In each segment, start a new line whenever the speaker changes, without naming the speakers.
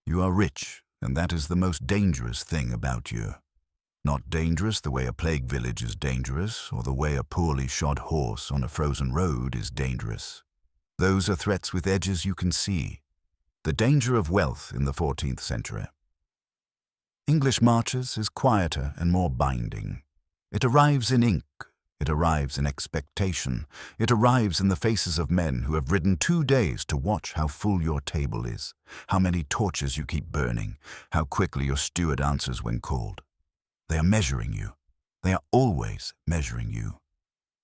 You are rich, and that is the most dangerous thing about you. Not dangerous the way a plague village is dangerous, or the way a poorly shod horse on a frozen road is dangerous. Those are threats with edges you can see. The danger of wealth in the 14th century. English Marches is quieter and more binding. It arrives in ink. It arrives in expectation. It arrives in the faces of men who have ridden 2 days to watch how full your table is, how many torches you keep burning, how quickly your steward answers when called. They are measuring you. They are always measuring you.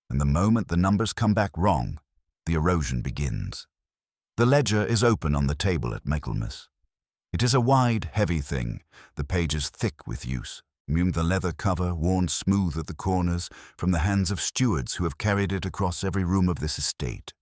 And the moment the numbers come back wrong, the erosion begins. The ledger is open on the table at Michaelmas. It is a wide, heavy thing, the pages thick with use, the leather cover worn smooth at the corners from the hands of stewards who have carried it across every room of this estate.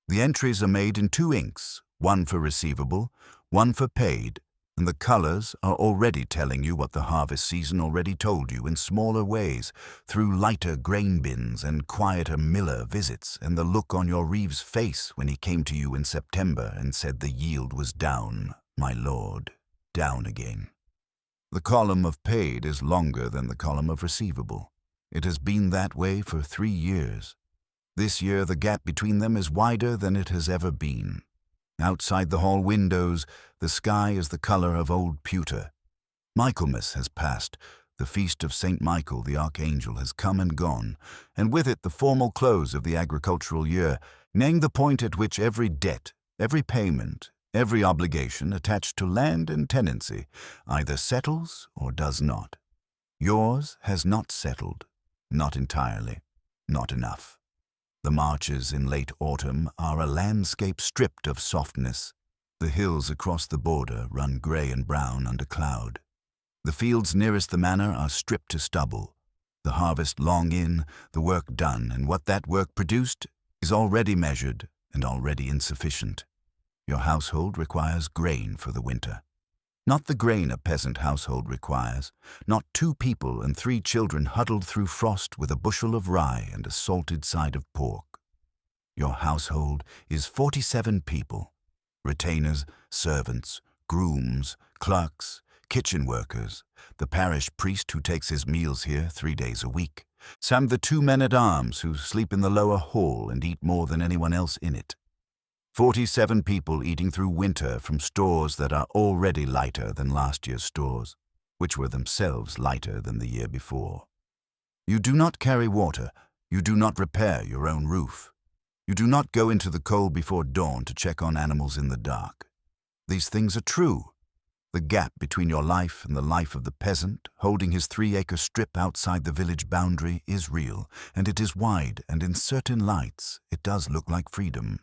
The entries are made in 2 inks, one for receivable, one for paid, and the colors are already telling you what the harvest season already told you in smaller ways, through lighter grain bins and quieter miller visits and the look on your Reeve's face when he came to you in September and said the yield was down, my lord, down again. The column of paid is longer than the column of receivable. It has been that way for 3 years. This year the gap between them is wider than it has ever been. Outside the hall windows, the sky is the color of old pewter. Michaelmas has passed. The feast of St. Michael the Archangel has come and gone, and with it the formal close of the agricultural year, naming the point at which every debt, every payment, every obligation attached to land and tenancy either settles or does not. Yours has not settled, not entirely, not enough. The marches in late autumn are a landscape stripped of softness. The hills across the border run grey and brown under cloud. The fields nearest the manor are stripped to stubble. The harvest long in, the work done, and what that work produced is already measured and already insufficient. Your household requires grain for the winter. Not the grain a peasant household requires, not 2 people and 3 children huddled through frost with a bushel of rye and a salted side of pork. Your household is 47 people, retainers, servants, grooms, clerks, kitchen workers, the parish priest who takes his meals here 3 days a week, and the 2 men-at-arms who sleep in the lower hall and eat more than anyone else in it. 47 people eating through winter from stores that are already lighter than last year's stores, which were themselves lighter than the year before. You do not carry water. You do not repair your own roof. You do not go into the cold before dawn to check on animals in the dark. These things are true. The gap between your life and the life of the peasant, holding his 3-acre strip outside the village boundary, is real, and it is wide, and in certain lights it does look like freedom.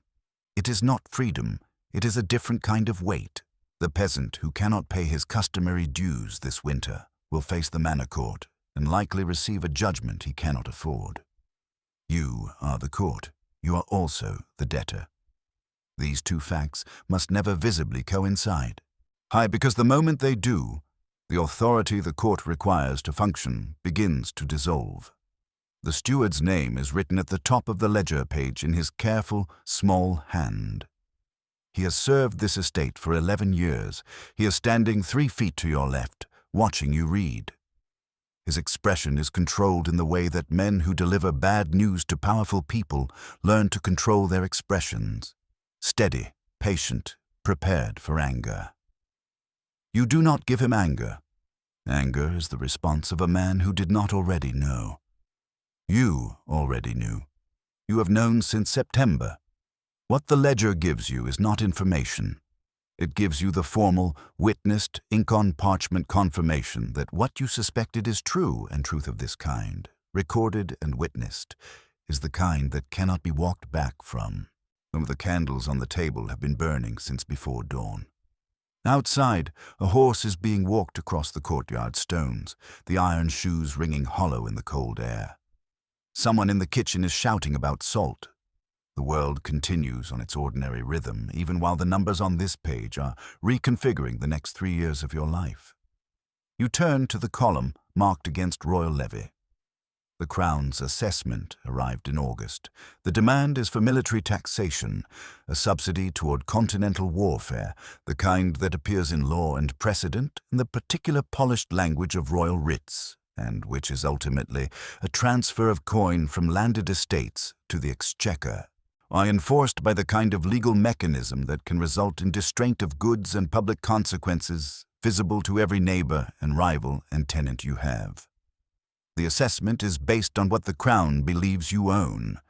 It is not freedom, it is a different kind of weight. The peasant who cannot pay his customary dues this winter will face the manor court and likely receive a judgment he cannot afford. You are the court. You are also the debtor. These 2 facts must never visibly coincide. Because the moment they do, the authority the court requires to function begins to dissolve. The steward's name is written at the top of the ledger page in his careful, small hand. He has served this estate for 11 years. He is standing 3 feet to your left, watching you read. His expression is controlled in the way that men who deliver bad news to powerful people learn to control their expressions. Steady, patient, prepared for anger. You do not give him anger. Anger is the response of a man who did not already know. You already knew. You have known since September. What the ledger gives you is not information. It gives you the formal, witnessed, ink-on-parchment confirmation that what you suspected is true, and truth of this kind, recorded and witnessed, is the kind that cannot be walked back from. The candles on the table have been burning since before dawn. Outside, a horse is being walked across the courtyard stones, the iron shoes ringing hollow in the cold air. Someone in the kitchen is shouting about salt. The world continues on its ordinary rhythm, even while the numbers on this page are reconfiguring the next 3 years of your life. You turn to the column marked against royal levy. The Crown's assessment arrived in August. The demand is for military taxation, a subsidy toward continental warfare, the kind that appears in law and precedent in the particular polished language of royal writs, and which is ultimately a transfer of coin from landed estates to the exchequer, are enforced by the kind of legal mechanism that can result in distraint of goods and public consequences visible to every neighbor and rival and tenant you have. The assessment is based on what the Crown believes you own.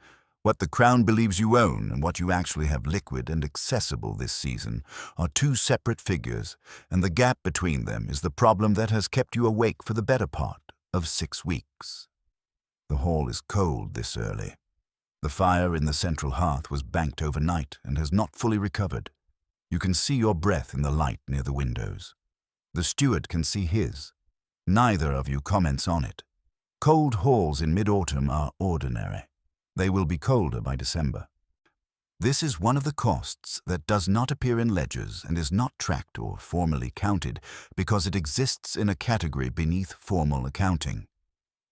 What the Crown believes you own and what you actually have liquid and accessible this season are two separate figures, and the gap between them is the problem that has kept you awake for the better part of 6 weeks. The hall is cold this early. The fire in the central hearth was banked overnight and has not fully recovered. You can see your breath in the light near the windows. The steward can see his. Neither of you comments on it. Cold halls in mid-autumn are ordinary. They will be colder by December. This is one of the costs that does not appear in ledgers and is not tracked or formally counted because it exists in a category beneath formal accounting.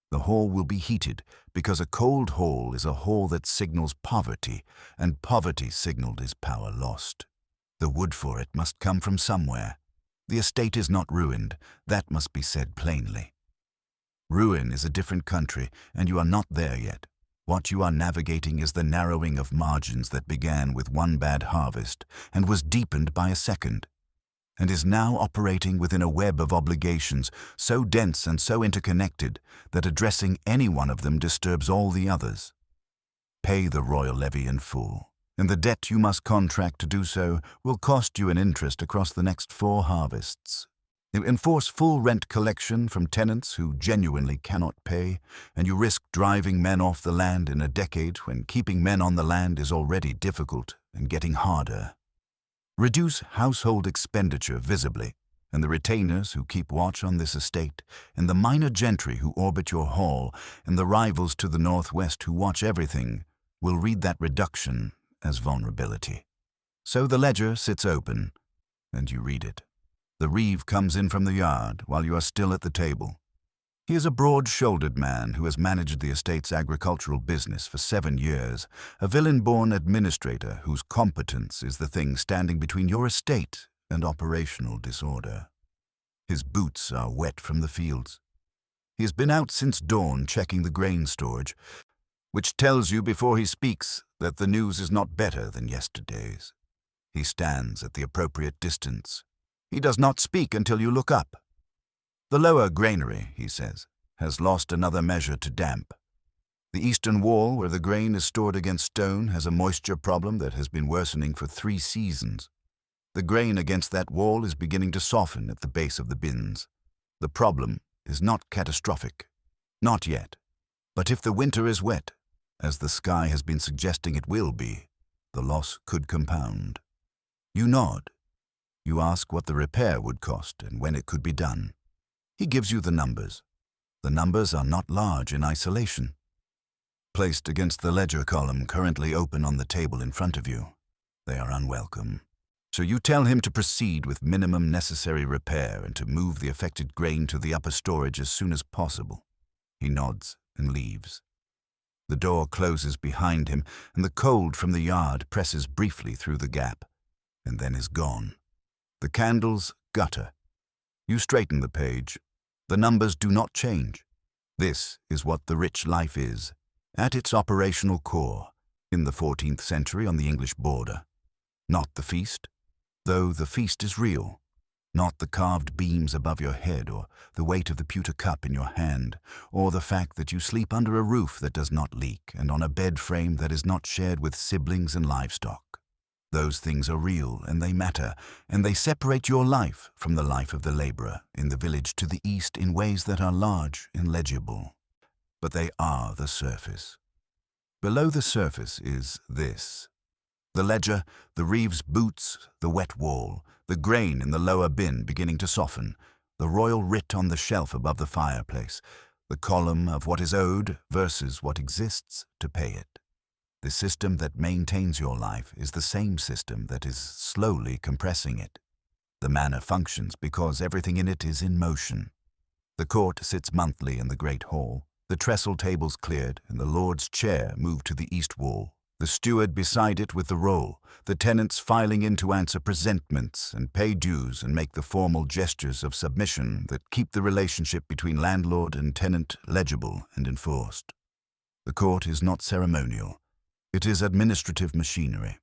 The hall will be heated because a cold hall is a hall that signals poverty, and poverty signaled is power lost. The wood for it must come from somewhere. The estate is not ruined. That must be said plainly. Ruin is a different country, and you are not there yet. What you are navigating is the narrowing of margins that began with one bad harvest and was deepened by a second, and is now operating within a web of obligations so dense and so interconnected that addressing any one of them disturbs all the others. Pay the royal levy in full, and the debt you must contract to do so will cost you an interest across the next 4 harvests. You enforce full rent collection from tenants who genuinely cannot pay, and you risk driving men off the land in a decade when keeping men on the land is already difficult and getting harder. Reduce household expenditure visibly, and the retainers who keep watch on this estate, and the minor gentry who orbit your hall, and the rivals to the northwest who watch everything, will read that reduction as vulnerability. So the ledger sits open, and you read it. The reeve comes in from the yard while you are still at the table. He is a broad-shouldered man who has managed the estate's agricultural business for 7 years, a villain-born administrator whose competence is the thing standing between your estate and operational disorder. His boots are wet from the fields. He has been out since dawn checking the grain storage, which tells you before he speaks that the news is not better than yesterday's. He stands at the appropriate distance. He does not speak until you look up. The lower granary, he says, has lost another measure to damp. The eastern wall, where the grain is stored against stone, has a moisture problem that has been worsening for 3 seasons. The grain against that wall is beginning to soften at the base of the bins. The problem is not catastrophic. Not yet. But if the winter is wet, as the sky has been suggesting it will be, the loss could compound. You nod. You ask what the repair would cost and when it could be done. He gives you the numbers. The numbers are not large in isolation. Placed against the ledger column currently open on the table in front of you, they are unwelcome. So you tell him to proceed with minimum necessary repair and to move the affected grain to the upper storage as soon as possible. He nods and leaves. The door closes behind him, and the cold from the yard presses briefly through the gap, and then is gone. The candles gutter. You straighten the page. The numbers do not change. This is what the rich life is, at its operational core, in the 14th century on the English border. Not the feast, though the feast is real. Not the carved beams above your head, or the weight of the pewter cup in your hand, or the fact that you sleep under a roof that does not leak and on a bed frame that is not shared with siblings and livestock. Those things are real, and they matter, and they separate your life from the life of the laborer in the village to the east in ways that are large and legible. But they are the surface. Below the surface is this. The ledger, the reeve's boots, the wet wall, the grain in the lower bin beginning to soften, the royal writ on the shelf above the fireplace, the column of what is owed versus what exists to pay it. The system that maintains your life is the same system that is slowly compressing it. The manor functions because everything in it is in motion. The court sits monthly in the great hall. The trestle tables cleared, and the Lord's chair moved to the east wall, the steward beside it with the roll, the tenants filing in to answer presentments and pay dues and make the formal gestures of submission that keep the relationship between landlord and tenant legible and enforced. The court is not ceremonial. It is administrative machinery,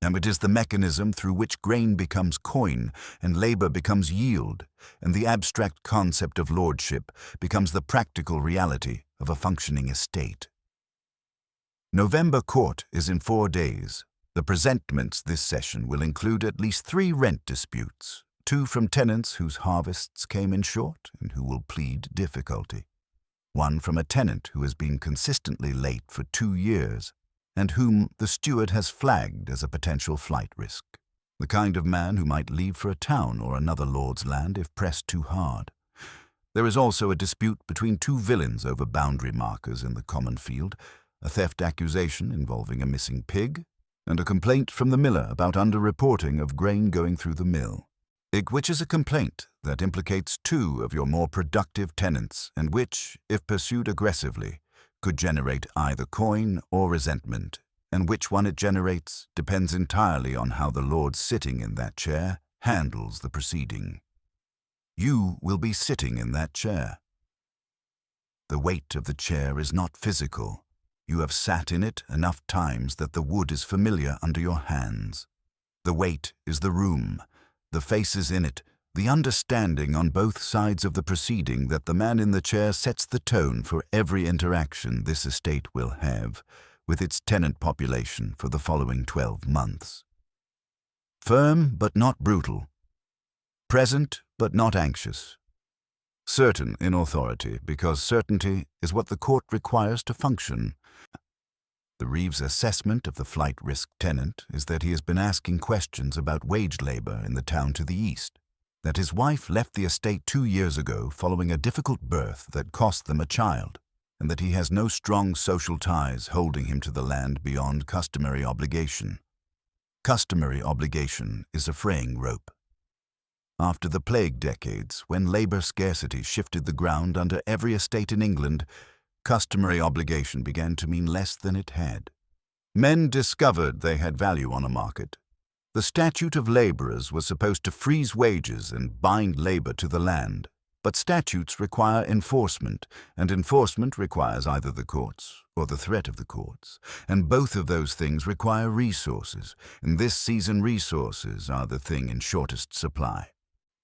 and it is the mechanism through which grain becomes coin and labor becomes yield, and the abstract concept of lordship becomes the practical reality of a functioning estate. November Court is in 4 days. The presentments this session will include at least 3 rent disputes, 2 from tenants whose harvests came in short and who will plead difficulty, 1 from a tenant who has been consistently late for 2 years and whom the steward has flagged as a potential flight risk, the kind of man who might leave for a town or another lord's land if pressed too hard. There is also a dispute between 2 villains over boundary markers in the common field, a theft accusation involving a missing pig, and a complaint from the miller about underreporting of grain going through the mill, which is a complaint that implicates 2 of your more productive tenants and which, if pursued aggressively, could generate either coin or resentment, and which one it generates depends entirely on how the lord sitting in that chair handles the proceeding. You will be sitting in that chair. The weight of the chair is not physical. You have sat in it enough times that the wood is familiar under your hands. The weight is the room, the faces in it, the understanding on both sides of the proceeding that the man in the chair sets the tone for every interaction this estate will have with its tenant population for the following 12 months. Firm but not brutal. Present but not anxious. Certain in authority, because certainty is what the court requires to function. The Reeves' assessment of the flight risk tenant is that he has been asking questions about wage labor in the town to the east, that his wife left the estate 2 years ago following a difficult birth that cost them a child, and that he has no strong social ties holding him to the land beyond customary obligation. Customary obligation is a fraying rope. After the plague decades, when labor scarcity shifted the ground under every estate in England, customary obligation began to mean less than it had. Men discovered they had value on a market. The statute of laborers was supposed to freeze wages and bind labor to the land, but statutes require enforcement, and enforcement requires either the courts or the threat of the courts, and both of those things require resources, and this season resources are the thing in shortest supply.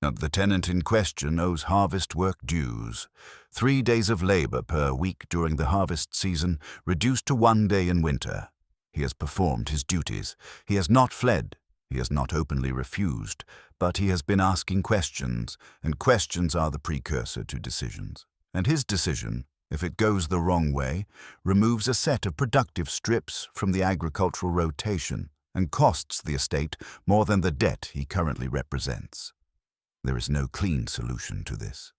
The tenant in question owes harvest work dues, 3 days of labor per week during the harvest season, reduced to 1 day in winter. He has performed his duties. He has not fled. He has not openly refused, but he has been asking questions, and questions are the precursor to decisions. And his decision, if it goes the wrong way, removes a set of productive strips from the agricultural rotation and costs the estate more than the debt he currently represents. There is no clean solution to this.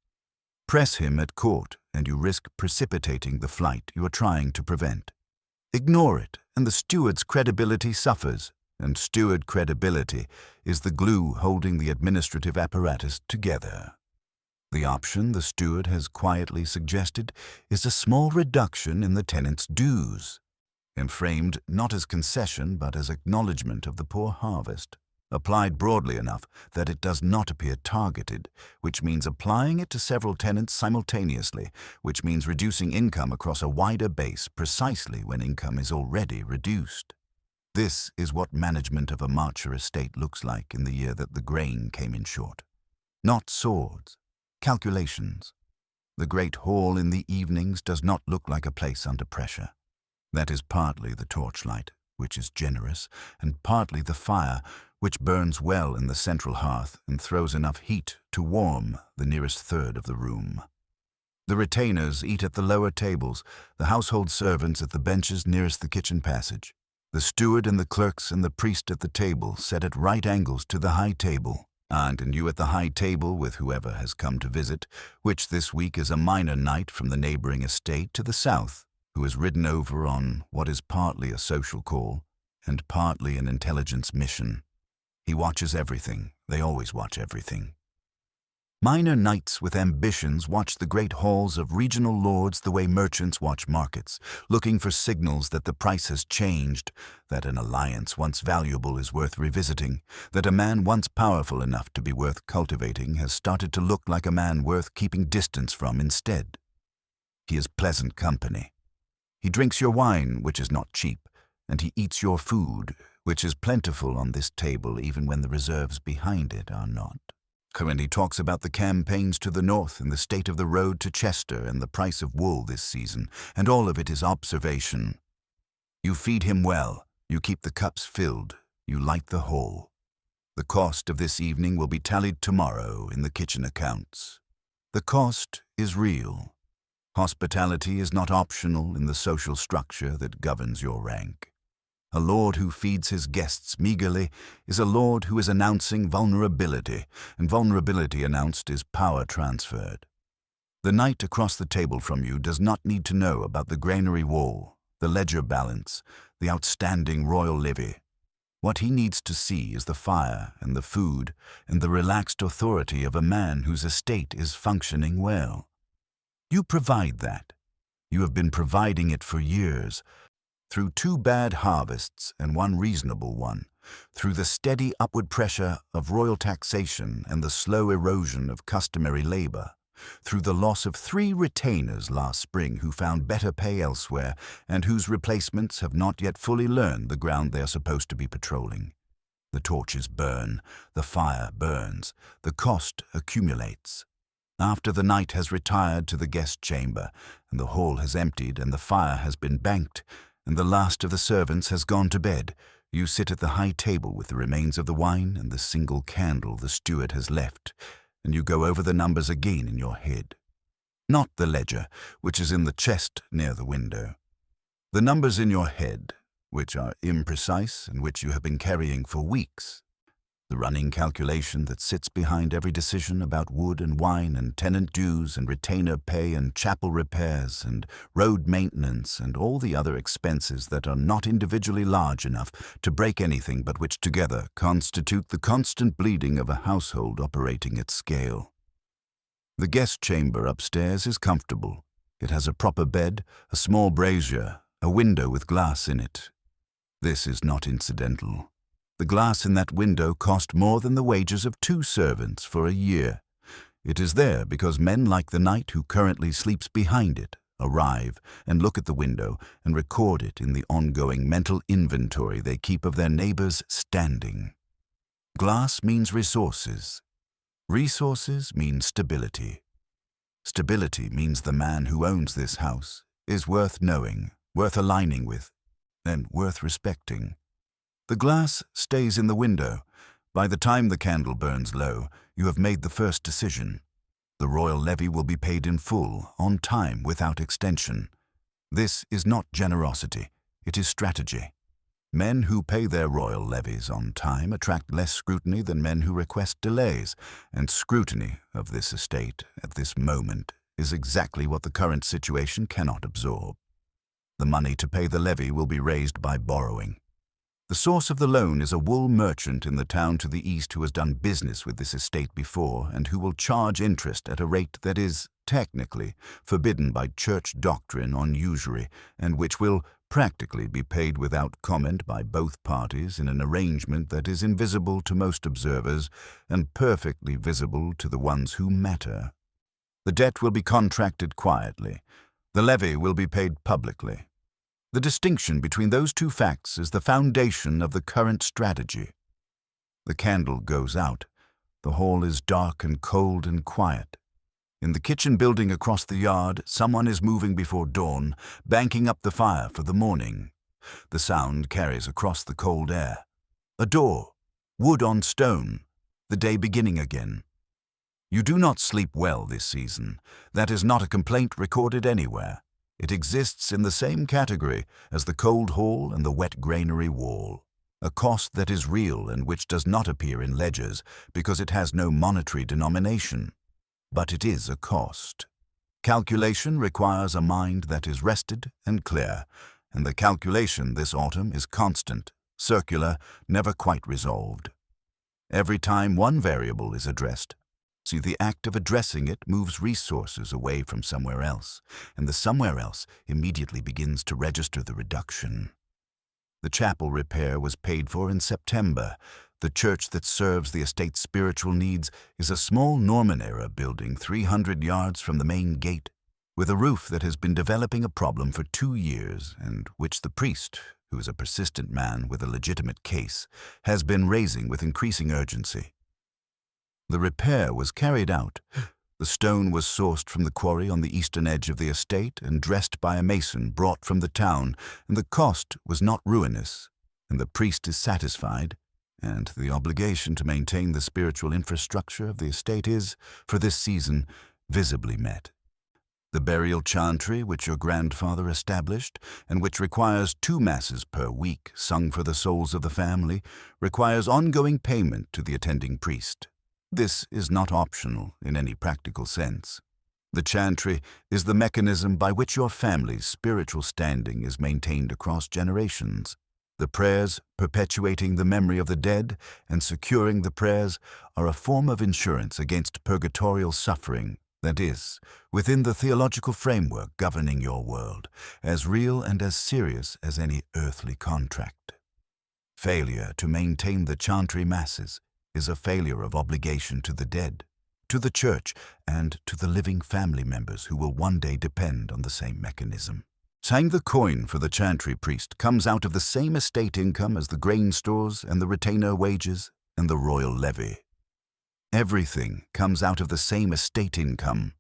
Press him at court, and you risk precipitating the flight you are trying to prevent. Ignore it, and the steward's credibility suffers, and steward credibility is the glue holding the administrative apparatus together. The option the steward has quietly suggested is a small reduction in the tenant's dues, and framed not as concession but as acknowledgement of the poor harvest, applied broadly enough that it does not appear targeted, which means applying it to several tenants simultaneously, which means reducing income across a wider base precisely when income is already reduced. This is what management of a Marcher estate looks like in the year that the grain came in short. Not swords, calculations. The great hall in the evenings does not look like a place under pressure. That is partly the torchlight, which is generous, and partly the fire, which burns well in the central hearth and throws enough heat to warm the nearest third of the room. The retainers eat at the lower tables, the household servants at the benches nearest the kitchen passage. The steward and the clerks and the priest at the table set at right angles to the high table, and you at the high table with whoever has come to visit, which this week is a minor knight from the neighboring estate to the south, who has ridden over on what is partly a social call and partly an intelligence mission. He watches everything. They always watch everything. Minor knights with ambitions watch the great halls of regional lords the way merchants watch markets, looking for signals that the price has changed, that an alliance once valuable is worth revisiting, that a man once powerful enough to be worth cultivating has started to look like a man worth keeping distance from instead. He is pleasant company. He drinks your wine, which is not cheap, and he eats your food, which is plentiful on this table even when the reserves behind it are not. When he talks about the campaigns to the north and the state of the road to Chester and the price of wool this season, and all of it is observation. You feed him well, you keep the cups filled, you light the hall. The cost of this evening will be tallied tomorrow in the kitchen accounts. The cost is real. Hospitality is not optional in the social structure that governs your rank. A lord who feeds his guests meagerly is a lord who is announcing vulnerability, and vulnerability announced is power transferred. The knight across the table from you does not need to know about the granary wall, the ledger balance, the outstanding royal levy. What he needs to see is the fire and the food and the relaxed authority of a man whose estate is functioning well. You provide that. You have been providing it for years, through 2 bad harvests and 1 reasonable one, through the steady upward pressure of royal taxation and the slow erosion of customary labor, through the loss of 3 retainers last spring who found better pay elsewhere and whose replacements have not yet fully learned the ground they are supposed to be patrolling. The torches burn, the fire burns, the cost accumulates. After the knight has retired to the guest chamber, and the hall has emptied and the fire has been banked, and the last of the servants has gone to bed, you sit at the high table with the remains of the wine and the single candle the steward has left, and you go over the numbers again in your head. Not the ledger, which is in the chest near the window. The numbers in your head, which are imprecise and which you have been carrying for weeks. The running calculation that sits behind every decision about wood and wine and tenant dues and retainer pay and chapel repairs and road maintenance and all the other expenses that are not individually large enough to break anything but which together constitute the constant bleeding of a household operating at scale. The guest chamber upstairs is comfortable. It has a proper bed, a small brazier, a window with glass in it. This is not incidental. The glass in that window cost more than the wages of 2 servants for a year. It is there because men like the knight who currently sleeps behind it arrive and look at the window and record it in the ongoing mental inventory they keep of their neighbors' standing. Glass means resources. Resources mean stability. Stability means the man who owns this house is worth knowing, worth aligning with, and worth respecting. The glass stays in the window. By the time the candle burns low, you have made the first decision. The royal levy will be paid in full, on time, without extension. This is not generosity, it is strategy. Men who pay their royal levies on time attract less scrutiny than men who request delays, and scrutiny of this estate at this moment is exactly what the current situation cannot absorb. The money to pay the levy will be raised by borrowing. The source of the loan is a wool merchant in the town to the east who has done business with this estate before and who will charge interest at a rate that is, technically, forbidden by church doctrine on usury and which will practically be paid without comment by both parties in an arrangement that is invisible to most observers and perfectly visible to the ones who matter. The debt will be contracted quietly. The levy will be paid publicly. The distinction between those 2 facts is the foundation of the current strategy. The candle goes out. The hall is dark and cold and quiet. In the kitchen building across the yard, someone is moving before dawn, banking up the fire for the morning. The sound carries across the cold air. A door, wood on stone, the day beginning again. You do not sleep well this season. That is not a complaint recorded anywhere. It exists in the same category as the cold hall and the wet granary wall, a cost that is real and which does not appear in ledgers because it has no monetary denomination. But it is a cost. Calculation requires a mind that is rested and clear, and the calculation this autumn is constant, circular, never quite resolved. Every time one variable is addressed, See, the act of addressing it moves resources away from somewhere else, and the somewhere else immediately begins to register the reduction. The chapel repair was paid for in September. The church that serves the estate's spiritual needs is a small Norman-era building 300 yards from the main gate, with a roof that has been developing a problem for 2 years and which the priest, who is a persistent man with a legitimate case, has been raising with increasing urgency. The repair was carried out. The stone was sourced from the quarry on the eastern edge of the estate and dressed by a mason brought from the town, and the cost was not ruinous, and the priest is satisfied, and the obligation to maintain the spiritual infrastructure of the estate is, for this season, visibly met. The burial chantry which your grandfather established, and which requires 2 masses per week sung for the souls of the family, requires ongoing payment to the attending priest. This is not optional in any practical sense. The chantry is the mechanism by which your family's spiritual standing is maintained across generations. The prayers perpetuating the memory of the dead and securing the prayers are a form of insurance against purgatorial suffering that is, within the theological framework governing your world, as real and as serious as any earthly contract. Failure to maintain the chantry masses is a failure of obligation to the dead, to the church, and to the living family members who will one day depend on the same mechanism. Saying the coin for the chantry priest comes out of the same estate income as the grain stores and the retainer wages and the royal levy. Everything comes out of the same estate income.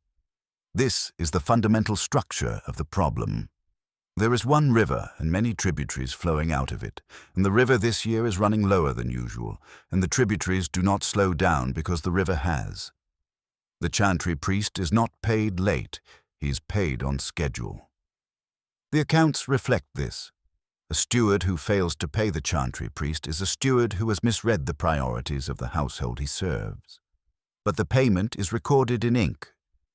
This is the fundamental structure of the problem. There is one river and many tributaries flowing out of it, and the river this year is running lower than usual, and the tributaries do not slow down because the river has. The chantry priest is not paid late, he is paid on schedule. The accounts reflect this. A steward who fails to pay the chantry priest is a steward who has misread the priorities of the household he serves. But the payment is recorded in ink,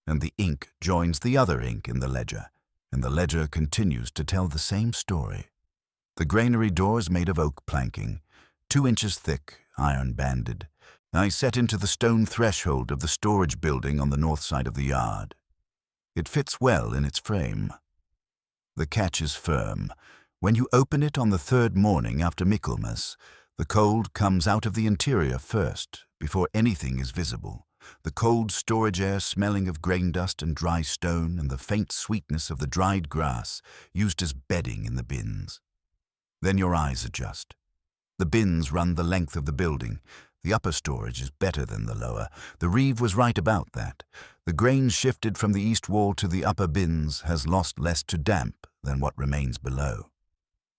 and the ink joins the other ink in the ledger, and the ledger continues to tell the same story. The granary door is made of oak planking, 2 inches thick, iron-banded. I set into the stone threshold of the storage building on the north side of the yard. It fits well in its frame. The catch is firm. When you open it on the 3rd morning after Michaelmas, the cold comes out of the interior first, before anything is visible. The cold storage air smelling of grain dust and dry stone and the faint sweetness of the dried grass used as bedding in the bins. Then your eyes adjust. The bins run the length of the building. The upper storage is better than the lower. The reeve was right about that. The grain shifted from the east wall to the upper bins has lost less to damp than what remains below.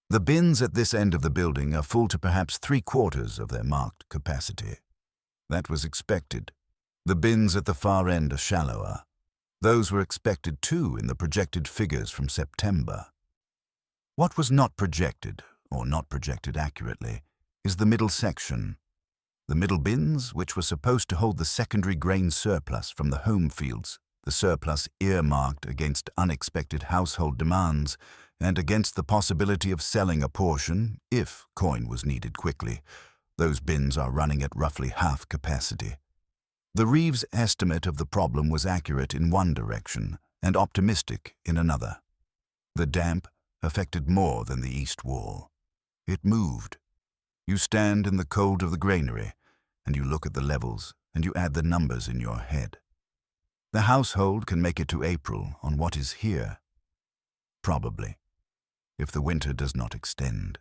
The bins at this end of the building are full to perhaps 3/4 of their marked capacity. That was expected. The bins at the far end are shallower. Those were expected too in the projected figures from September. What was not projected, or not projected accurately, is the middle section. The middle bins, which were supposed to hold the secondary grain surplus from the home fields, the surplus earmarked against unexpected household demands and against the possibility of selling a portion if coin was needed quickly. Those bins are running at roughly half capacity. The reeve's estimate of the problem was accurate in one direction and optimistic in another. The damp affected more than the east wall. It moved. You stand in the cold of the granary, and you look at the levels, and you add the numbers in your head. The household can make it to April on what is here. Probably, if the winter does not extend.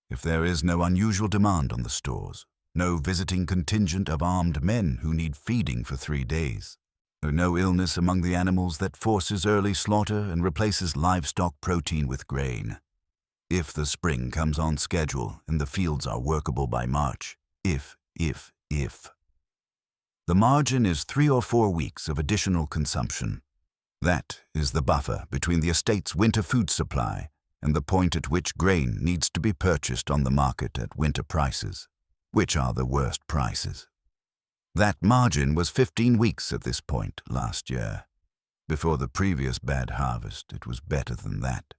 If there is no unusual demand on the stores, no visiting contingent of armed men who need feeding for 3 days, no illness among the animals that forces early slaughter and replaces livestock protein with grain. If the spring comes on schedule and the fields are workable by March, if. The margin is 3 or 4 weeks of additional consumption. That is the buffer between the estate's winter food supply and the point at which grain needs to be purchased on the market at winter prices, which are the worst prices. That margin was 15 weeks at this point last year. Before the previous bad harvest, it was better than that.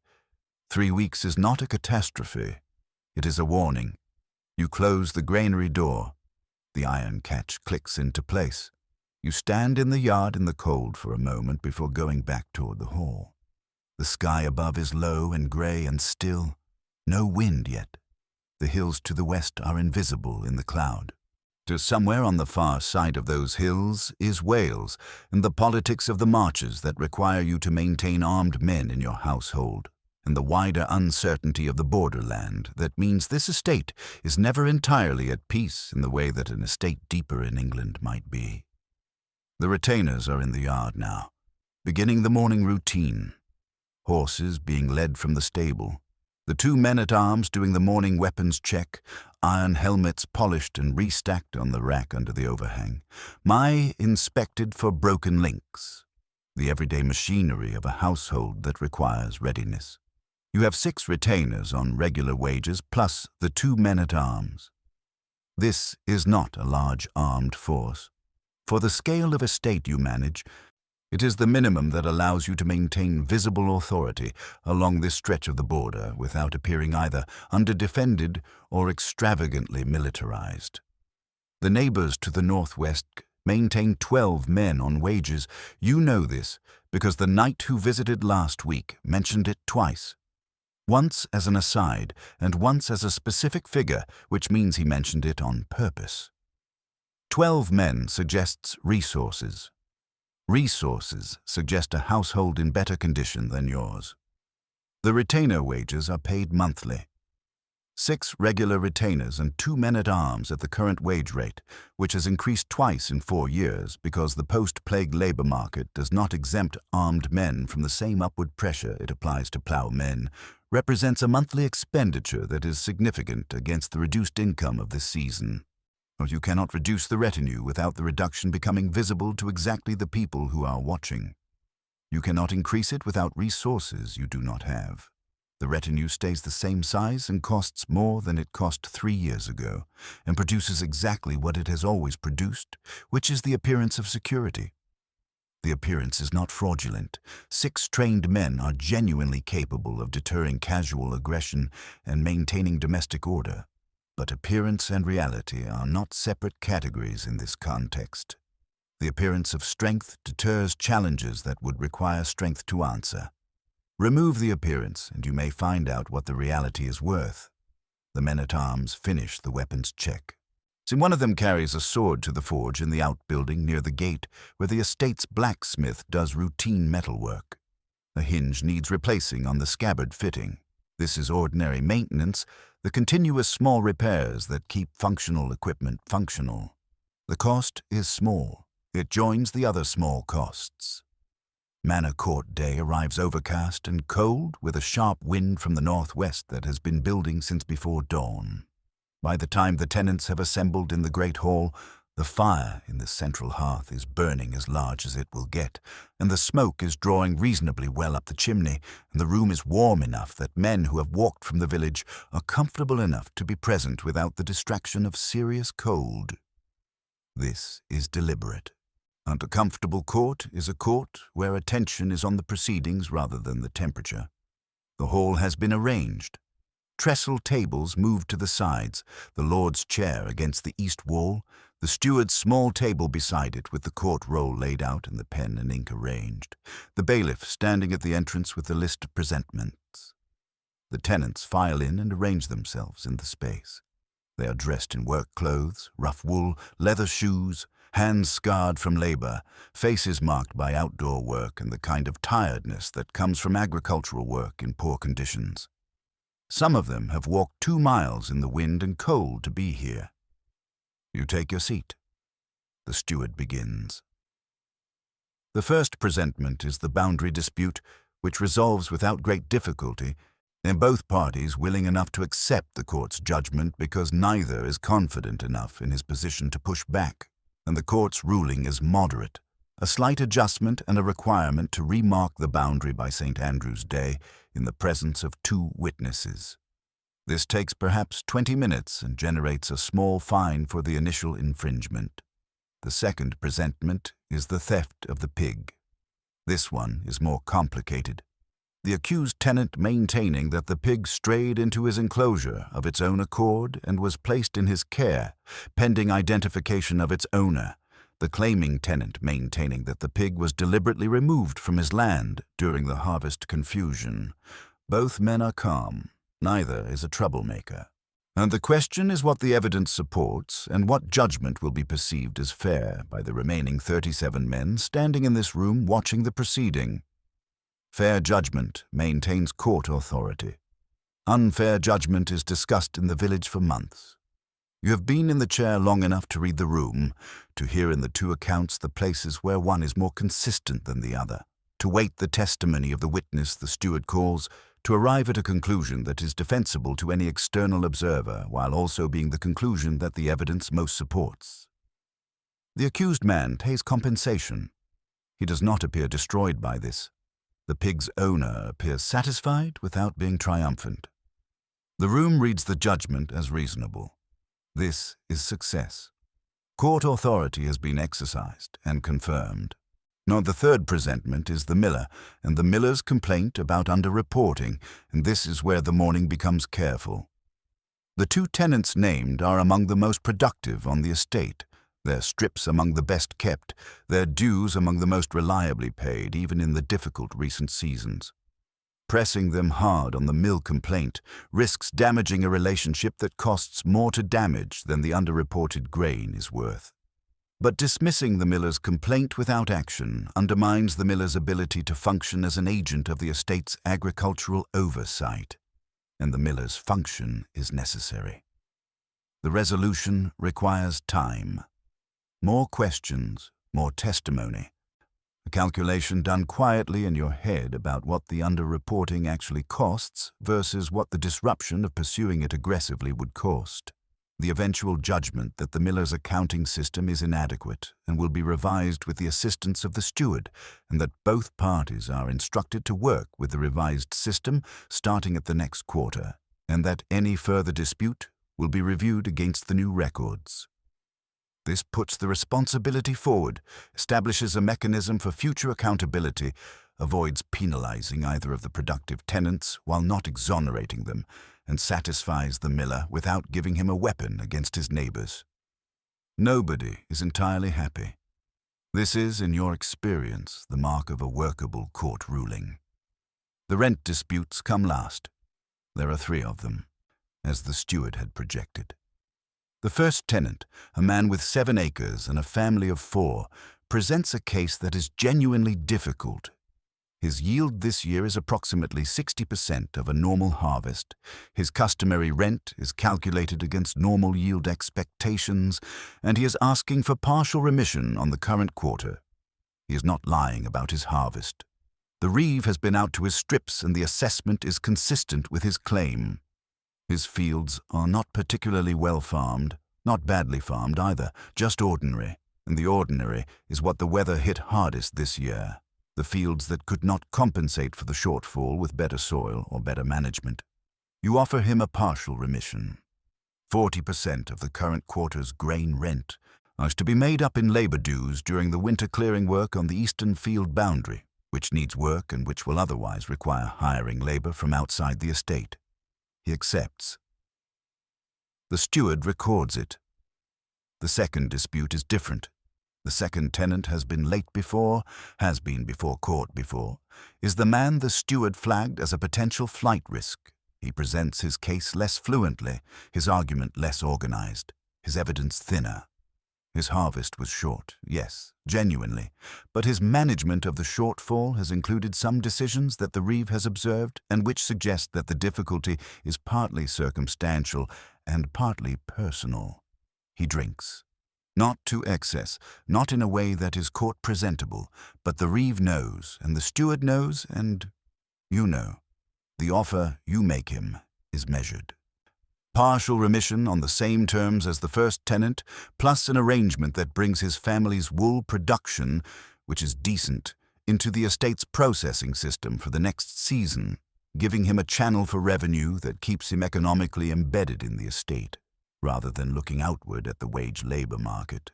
3 weeks is not a catastrophe. It is a warning. You close the granary door. The iron catch clicks into place. You stand in the yard in the cold for a moment before going back toward the hall. The sky above is low and grey and still. No wind yet. The hills to the west are invisible in the cloud. To somewhere on the far side of those hills is Wales and the politics of the marches that require you to maintain armed men in your household, and the wider uncertainty of the borderland that means this estate is never entirely at peace in the way that an estate deeper in England might be. The retainers are in the yard now, beginning the morning routine. Horses being led from the stable, the 2 men-at-arms doing the morning weapons check, iron helmets polished and restacked on the rack under the overhang, my inspected for broken links, the everyday machinery of a household that requires readiness. You have 6 retainers on regular wages plus the 2 men-at-arms. This is not a large armed force. For the scale of estate you manage, it is the minimum that allows you to maintain visible authority along this stretch of the border without appearing either underdefended or extravagantly militarized. The neighbors to the northwest maintain 12 men on wages. You know this because the knight who visited last week mentioned it twice. Once as an aside and once as a specific figure, which means he mentioned it on purpose. 12 men suggests resources. Resources suggest a household in better condition than yours. The retainer wages are paid monthly. 6 regular retainers and 2 men-at-arms at the current wage rate, which has increased twice in 4 years because the post-plague labor market does not exempt armed men from the same upward pressure it applies to ploughmen, represents a monthly expenditure that is significant against the reduced income of this season. But you cannot reduce the retinue without the reduction becoming visible to exactly the people who are watching. You cannot increase it without resources you do not have. The retinue stays the same size and costs more than it cost 3 years ago, and produces exactly what it has always produced, which is the appearance of security. The appearance is not fraudulent. 6 trained men are genuinely capable of deterring casual aggression and maintaining domestic order. But appearance and reality are not separate categories in this context. The appearance of strength deters challenges that would require strength to answer. Remove the appearance, and you may find out what the reality is worth. The men-at-arms finish the weapons check. So one of them carries a sword to the forge in the outbuilding near the gate where the estate's blacksmith does routine metalwork. A hinge needs replacing on the scabbard fitting. This is ordinary maintenance, the continuous small repairs that keep functional equipment functional. The cost is small. It joins the other small costs. Manor Court Day arrives overcast and cold with a sharp wind from the northwest that has been building since before dawn. By the time the tenants have assembled in the great hall, the fire in the central hearth is burning as large as it will get, and the smoke is drawing reasonably well up the chimney, and the room is warm enough that men who have walked from the village are comfortable enough to be present without the distraction of serious cold. This is deliberate. And a comfortable court is a court where attention is on the proceedings rather than the temperature. The hall has been arranged. Trestle tables moved to the sides, the Lord's chair against the east wall, the steward's small table beside it with the court roll laid out and the pen and ink arranged, the bailiff standing at the entrance with the list of presentments. The tenants file in and arrange themselves in the space. They are dressed in work clothes, rough wool, leather shoes, hands scarred from labor, faces marked by outdoor work and the kind of tiredness that comes from agricultural work in poor conditions. Some of them have walked 2 miles in the wind and cold to be here. You take your seat. The steward begins. The first presentment is the boundary dispute, which resolves without great difficulty, and both parties willing enough to accept the court's judgment because neither is confident enough in his position to push back, and the court's ruling is moderate, a slight adjustment and a requirement to remark the boundary by St. Andrew's Day in the presence of 2 witnesses. This takes perhaps 20 minutes and generates a small fine for the initial infringement. The second presentment is the theft of the pig. This one is more complicated. The accused tenant maintaining that the pig strayed into his enclosure of its own accord and was placed in his care, pending identification of its owner, the claiming tenant maintaining that the pig was deliberately removed from his land during the harvest confusion. Both men are calm. Neither is a troublemaker. And the question is what the evidence supports and what judgment will be perceived as fair by the remaining 37 men standing in this room watching the proceeding. Fair judgment maintains court authority. Unfair judgment is discussed in the village for months. You have been in the chair long enough to read the room, to hear in the two accounts the places where one is more consistent than the other, to weight the testimony of the witness the steward calls, to arrive at a conclusion that is defensible to any external observer while also being the conclusion that the evidence most supports. The accused man pays compensation. He does not appear destroyed by this. The pig's owner appears satisfied without being triumphant. The room reads the judgment as reasonable. This is success. Court authority has been exercised and confirmed. Now the third presentment is the miller, and the miller's complaint about underreporting, and this is where the morning becomes careful. The two tenants named are among the most productive on the estate, their strips among the best kept, their dues among the most reliably paid, even in the difficult recent seasons. Pressing them hard on the mill complaint risks damaging a relationship that costs more to damage than the underreported grain is worth. But dismissing the miller's complaint without action undermines the miller's ability to function as an agent of the estate's agricultural oversight, and the miller's function is necessary. The resolution requires time. More questions, more testimony. A calculation done quietly in your head about what the underreporting actually costs versus what the disruption of pursuing it aggressively would cost. The eventual judgment that the miller's accounting system is inadequate and will be revised with the assistance of the steward, and that both parties are instructed to work with the revised system starting at the next quarter, and that any further dispute will be reviewed against the new records. This puts the responsibility forward, establishes a mechanism for future accountability, avoids penalizing either of the productive tenants while not exonerating them, and satisfies the miller without giving him a weapon against his neighbors. Nobody is entirely happy. This is, in your experience, the mark of a workable court ruling. The rent disputes come last. There are 3 of them, as the steward had projected. The first tenant, a man with 7 acres and a family of 4, presents a case that is genuinely difficult. His yield this year is approximately 60% of a normal harvest. His customary rent is calculated against normal yield expectations, and he is asking for partial remission on the current quarter. He is not lying about his harvest. The reeve has been out to his strips, and the assessment is consistent with his claim. His fields are not particularly well farmed, not badly farmed either, just ordinary, and the ordinary is what the weather hit hardest this year, the fields that could not compensate for the shortfall with better soil or better management. You offer him a partial remission. 40% of the current quarter's grain rent is to be made up in labor dues during the winter clearing work on the eastern field boundary, which needs work and which will otherwise require hiring labor from outside the estate. He accepts. The steward records it. The second dispute is different. The second tenant has been late before, has been before court before, is the man the steward flagged as a potential flight risk. He presents his case less fluently, his argument less organized, his evidence thinner. His harvest was short, yes, genuinely, but his management of the shortfall has included some decisions that the reeve has observed and which suggest that the difficulty is partly circumstantial and partly personal. He drinks. Not to excess, not in a way that is court presentable, but the reeve knows, and the steward knows, and you know. The offer you make him is measured. Partial remission on the same terms as the first tenant, plus an arrangement that brings his family's wool production, which is decent, into the estate's processing system for the next season, giving him a channel for revenue that keeps him economically embedded in the estate, rather than looking outward at the wage labor market.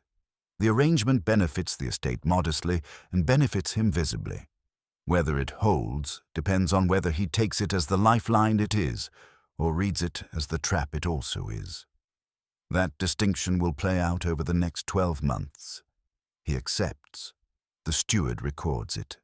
The arrangement benefits the estate modestly and benefits him visibly. Whether it holds depends on whether he takes it as the lifeline it is, or reads it as the trap it also is. That distinction will play out over the next 12 months. He accepts. The steward records it.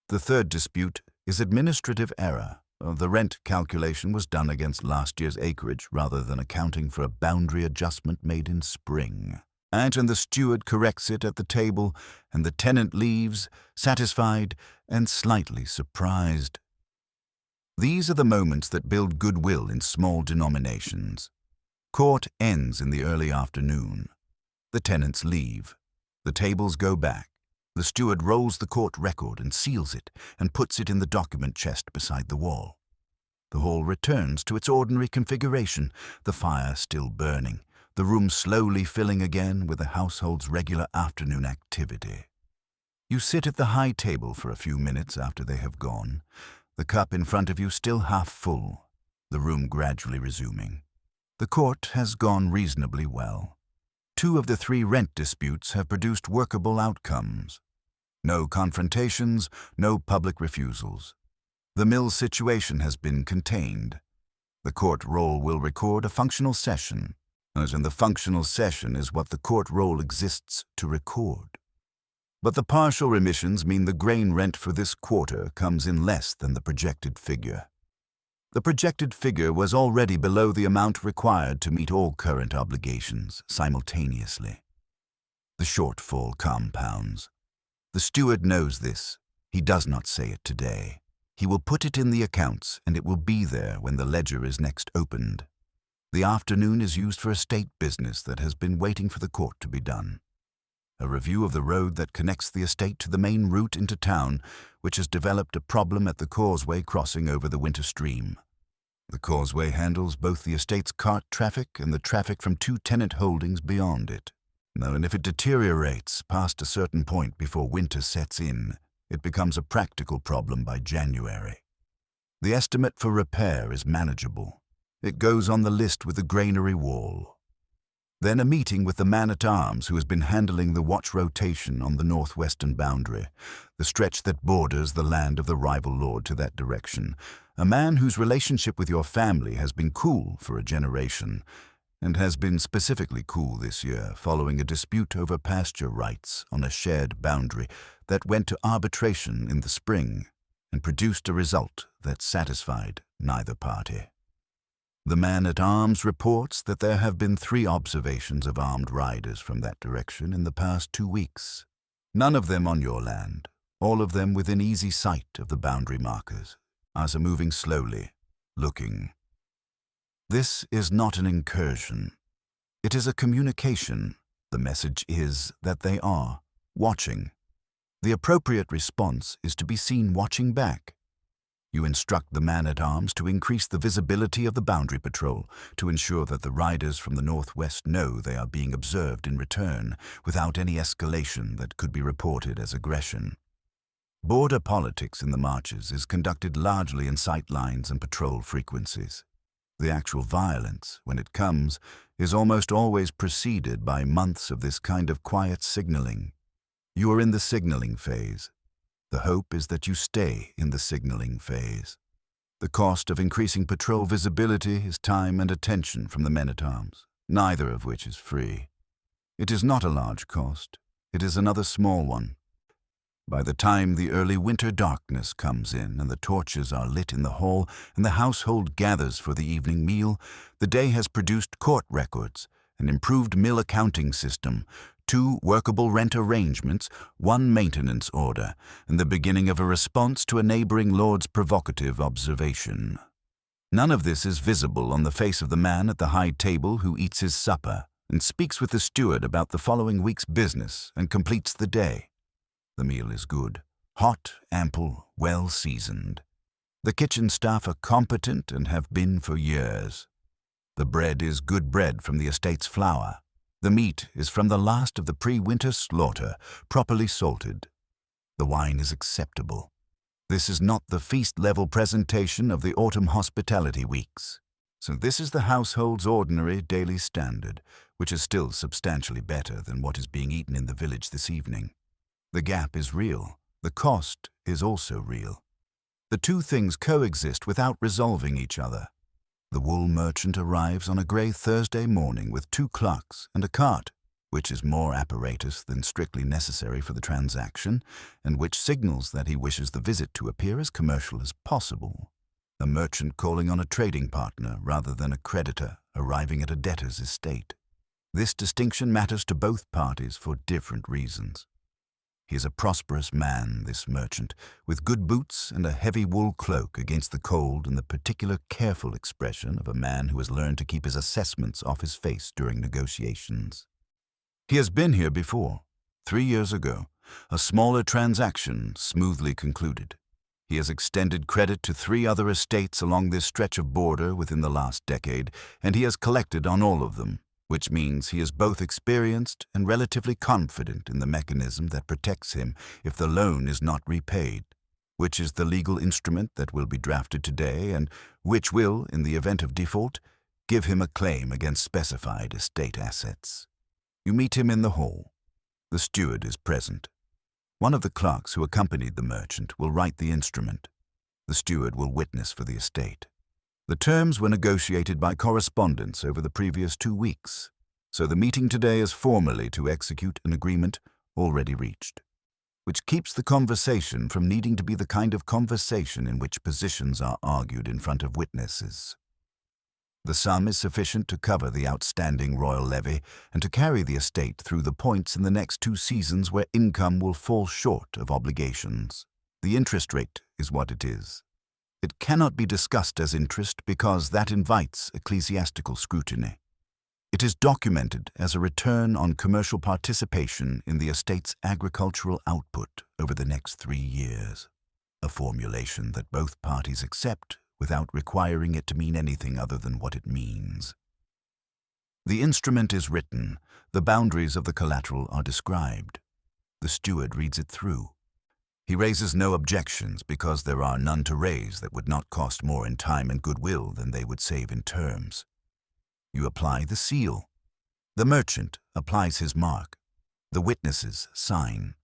The third dispute is administrative error. The rent calculation was done against last year's acreage rather than accounting for a boundary adjustment made in spring. And the steward corrects it at the table, and the tenant leaves, satisfied and slightly surprised. These are the moments that build goodwill in small denominations. Court ends in the early afternoon. The tenants leave. The tables go back. The steward rolls the court record and seals it and puts it in the document chest beside the wall. The hall returns to its ordinary configuration, the fire still burning, the room slowly filling again with the household's regular afternoon activity. You sit at the high table for a few minutes after they have gone, the cup in front of you still half full, the room gradually resuming. The court has gone reasonably well. 2 of the 3 rent disputes have produced workable outcomes. No confrontations, no public refusals. The mill situation has been contained. The court roll will record a functional session, as in the functional session is what the court roll exists to record. But the partial remissions mean the grain rent for this quarter comes in less than the projected figure. The projected figure was already below the amount required to meet all current obligations simultaneously. The shortfall compounds. The steward knows this. He does not say it today. He will put it in the accounts, and it will be there when the ledger is next opened. The afternoon is used for estate business that has been waiting for the court to be done. A review of the road that connects the estate to the main route into town, which has developed a problem at the causeway crossing over the winter stream. The causeway handles both the estate's cart traffic and the traffic from 2 tenant holdings beyond it. Now, and if it deteriorates past a certain point before winter sets in, it becomes a practical problem by January. The estimate for repair is manageable. It goes on the list with the granary wall. Then a meeting with the man-at-arms who has been handling the watch rotation on the northwestern boundary, the stretch that borders the land of the rival lord to that direction, a man whose relationship with your family has been cool for a generation, and has been specifically cool this year following a dispute over pasture rights on a shared boundary that went to arbitration in the spring and produced a result that satisfied neither party. The man-at-arms reports that there have been 3 observations of armed riders from that direction in the past 2 weeks. None of them on your land, all of them within easy sight of the boundary markers, as are moving slowly, looking. This is not an incursion. It is a communication. The message is that they are watching. The appropriate response is to be seen watching back. You instruct the man-at-arms to increase the visibility of the boundary patrol to ensure that the riders from the northwest know they are being observed in return without any escalation that could be reported as aggression. Border politics in the marches is conducted largely in sight lines and patrol frequencies. The actual violence, when it comes, is almost always preceded by months of this kind of quiet signaling. You are in the signaling phase. The hope is that you stay in the signaling phase. The cost of increasing patrol visibility is time and attention from the men-at-arms, neither of which is free. It is not a large cost. It is another small one. By the time the early winter darkness comes in and the torches are lit in the hall and the household gathers for the evening meal, the day has produced court records, an improved mill accounting system, 2 workable rent arrangements, 1 maintenance order, and the beginning of a response to a neighboring lord's provocative observation. None of this is visible on the face of the man at the high table who eats his supper and speaks with the steward about the following week's business and completes the day. The meal is good, hot, ample, well seasoned. The kitchen staff are competent and have been for years. The bread is good bread from the estate's flour. The meat is from the last of the pre-winter slaughter, properly salted. The wine is acceptable. This is not the feast-level presentation of the autumn hospitality weeks. So this is the household's ordinary daily standard, which is still substantially better than what is being eaten in the village this evening. The gap is real. The cost is also real. The 2 things coexist without resolving each other. The wool merchant arrives on a grey Thursday morning with 2 clerks and a cart. which is more apparatus than strictly necessary for the transaction, and which signals that he wishes the visit to appear as commercial as possible. A merchant calling on a trading partner rather than a creditor arriving at a debtor's estate. This distinction matters to both parties for different reasons. He is a prosperous man, this merchant, with good boots and a heavy wool cloak against the cold and the particular careful expression of a man who has learned to keep his assessments off his face during negotiations. He has been here before, 3 years ago, a smaller transaction smoothly concluded. He has extended credit to 3 other estates along this stretch of border within the last decade, and he has collected on all of them, which means he is both experienced and relatively confident in the mechanism that protects him if the loan is not repaid, which is the legal instrument that will be drafted today and which will, in the event of default, give him a claim against specified estate assets. You meet him in the hall. The steward is present. One of the clerks who accompanied the merchant will write the instrument. The steward will witness for the estate. The terms were negotiated by correspondence over the previous 2 weeks, so the meeting today is formally to execute an agreement already reached, which keeps the conversation from needing to be the kind of conversation in which positions are argued in front of witnesses. The sum is sufficient to cover the outstanding royal levy and to carry the estate through the points in the next 2 seasons where income will fall short of obligations. The interest rate is what it is. It cannot be discussed as interest because that invites ecclesiastical scrutiny. It is documented as a return on commercial participation in the estate's agricultural output over the next 3 years, a formulation that both parties accept without requiring it to mean anything other than what it means. The instrument is written, the boundaries of the collateral are described. The steward reads it through. He raises no objections because there are none to raise that would not cost more in time and goodwill than they would save in terms. You apply the seal. The merchant applies his mark. The witnesses sign.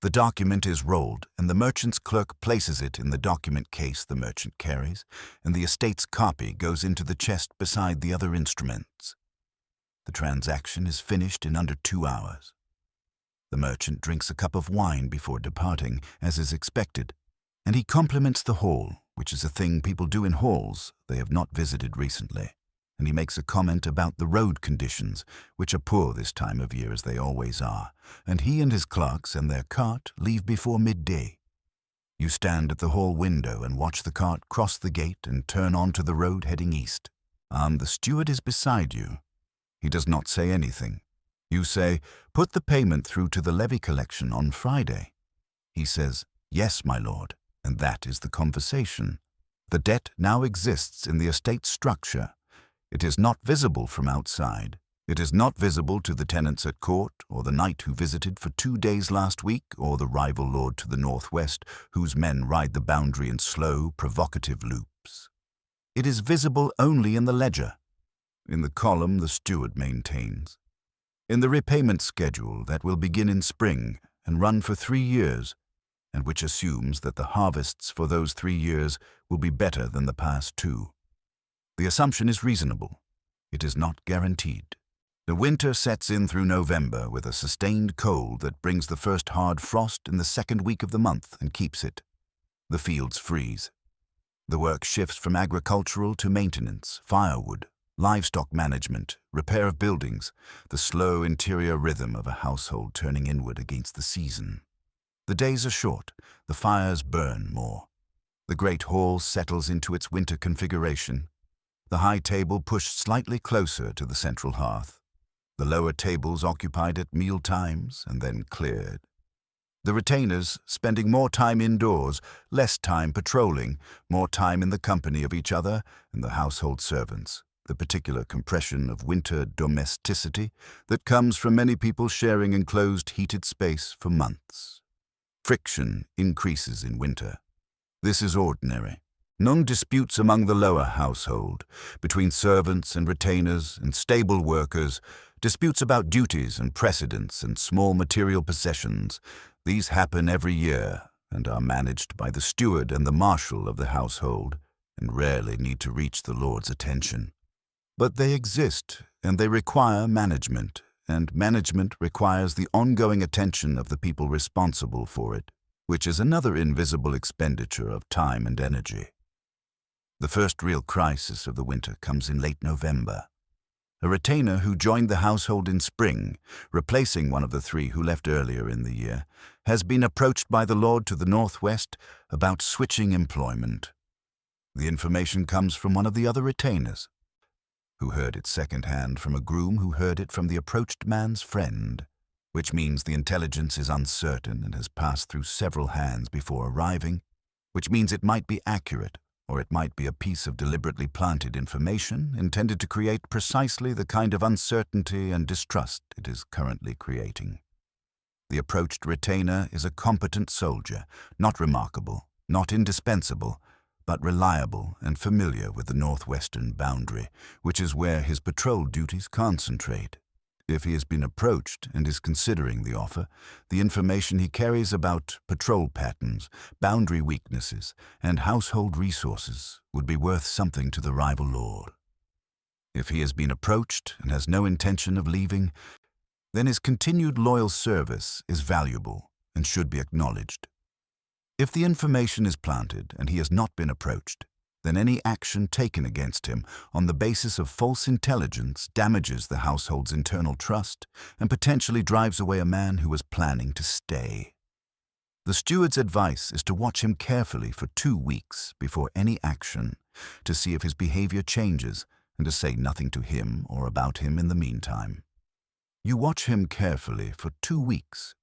The document is rolled, and the merchant's clerk places it in the document case the merchant carries, and the estate's copy goes into the chest beside the other instruments. The transaction is finished in under 2 hours. The merchant drinks a cup of wine before departing, as is expected, and he compliments the hall, which is a thing people do in halls they have not visited recently, and he makes a comment about the road conditions, which are poor this time of year as they always are, and he and his clerks and their cart leave before midday. You stand at the hall window and watch the cart cross the gate and turn onto the road heading east. The steward is beside you. He does not say anything. You say, "Put the payment through to the levy collection on Friday." He says, "Yes, my lord," and that is the conversation. The debt now exists in the estate structure. It is not visible from outside. It is not visible to the tenants at court, or the knight who visited for 2 days last week, or the rival lord to the northwest, whose men ride the boundary in slow, provocative loops. It is visible only in the ledger, in the column the steward maintains, in the repayment schedule that will begin in spring and run for 3 years, and which assumes that the harvests for those 3 years will be better than the past 2. The assumption is reasonable. It is not guaranteed. The winter sets in through November with a sustained cold that brings the first hard frost in the 2nd week of the month and keeps it. The fields freeze. The work shifts from agricultural to maintenance, firewood, livestock management, repair of buildings, the slow interior rhythm of a household turning inward against the season. The days are short, the fires burn more. The great hall settles into its winter configuration. The high table pushed slightly closer to the central hearth. The lower tables occupied at meal times and then cleared. The retainers spending more time indoors, less time patrolling, more time in the company of each other and the household servants, the particular compression of winter domesticity that comes from many people sharing enclosed heated space for months. Friction increases in winter. This is ordinary. None disputes among the lower household, between servants and retainers and stable workers, disputes about duties and precedence and small material possessions. These happen every year and are managed by the steward and the marshal of the household, and rarely need to reach the lord's attention. But they exist, and they require management, and management requires the ongoing attention of the people responsible for it, which is another invisible expenditure of time and energy. The first real crisis of the winter comes in late November. A retainer who joined the household in spring, replacing one of the three who left earlier in the year, has been approached by the lord to the northwest about switching employment. The information comes from one of the other retainers, who heard it second-hand from a groom who heard it from the approached man's friend, which means the intelligence is uncertain and has passed through several hands before arriving, which means it might be accurate, or it might be a piece of deliberately planted information intended to create precisely the kind of uncertainty and distrust it is currently creating. The approached retainer is a competent soldier, not remarkable, not indispensable, but reliable and familiar with the northwestern boundary, which is where his patrol duties concentrate. If he has been approached and is considering the offer, the information he carries about patrol patterns, boundary weaknesses, and household resources would be worth something to the rival lord. If he has been approached and has no intention of leaving, then his continued loyal service is valuable and should be acknowledged. If the information is planted and he has not been approached, then any action taken against him on the basis of false intelligence damages the household's internal trust and potentially drives away a man who was planning to stay. The steward's advice is to watch him carefully for 2 weeks before any action, to see if his behavior changes and to say nothing to him or about him in the meantime. You watch him carefully for 2 weeks.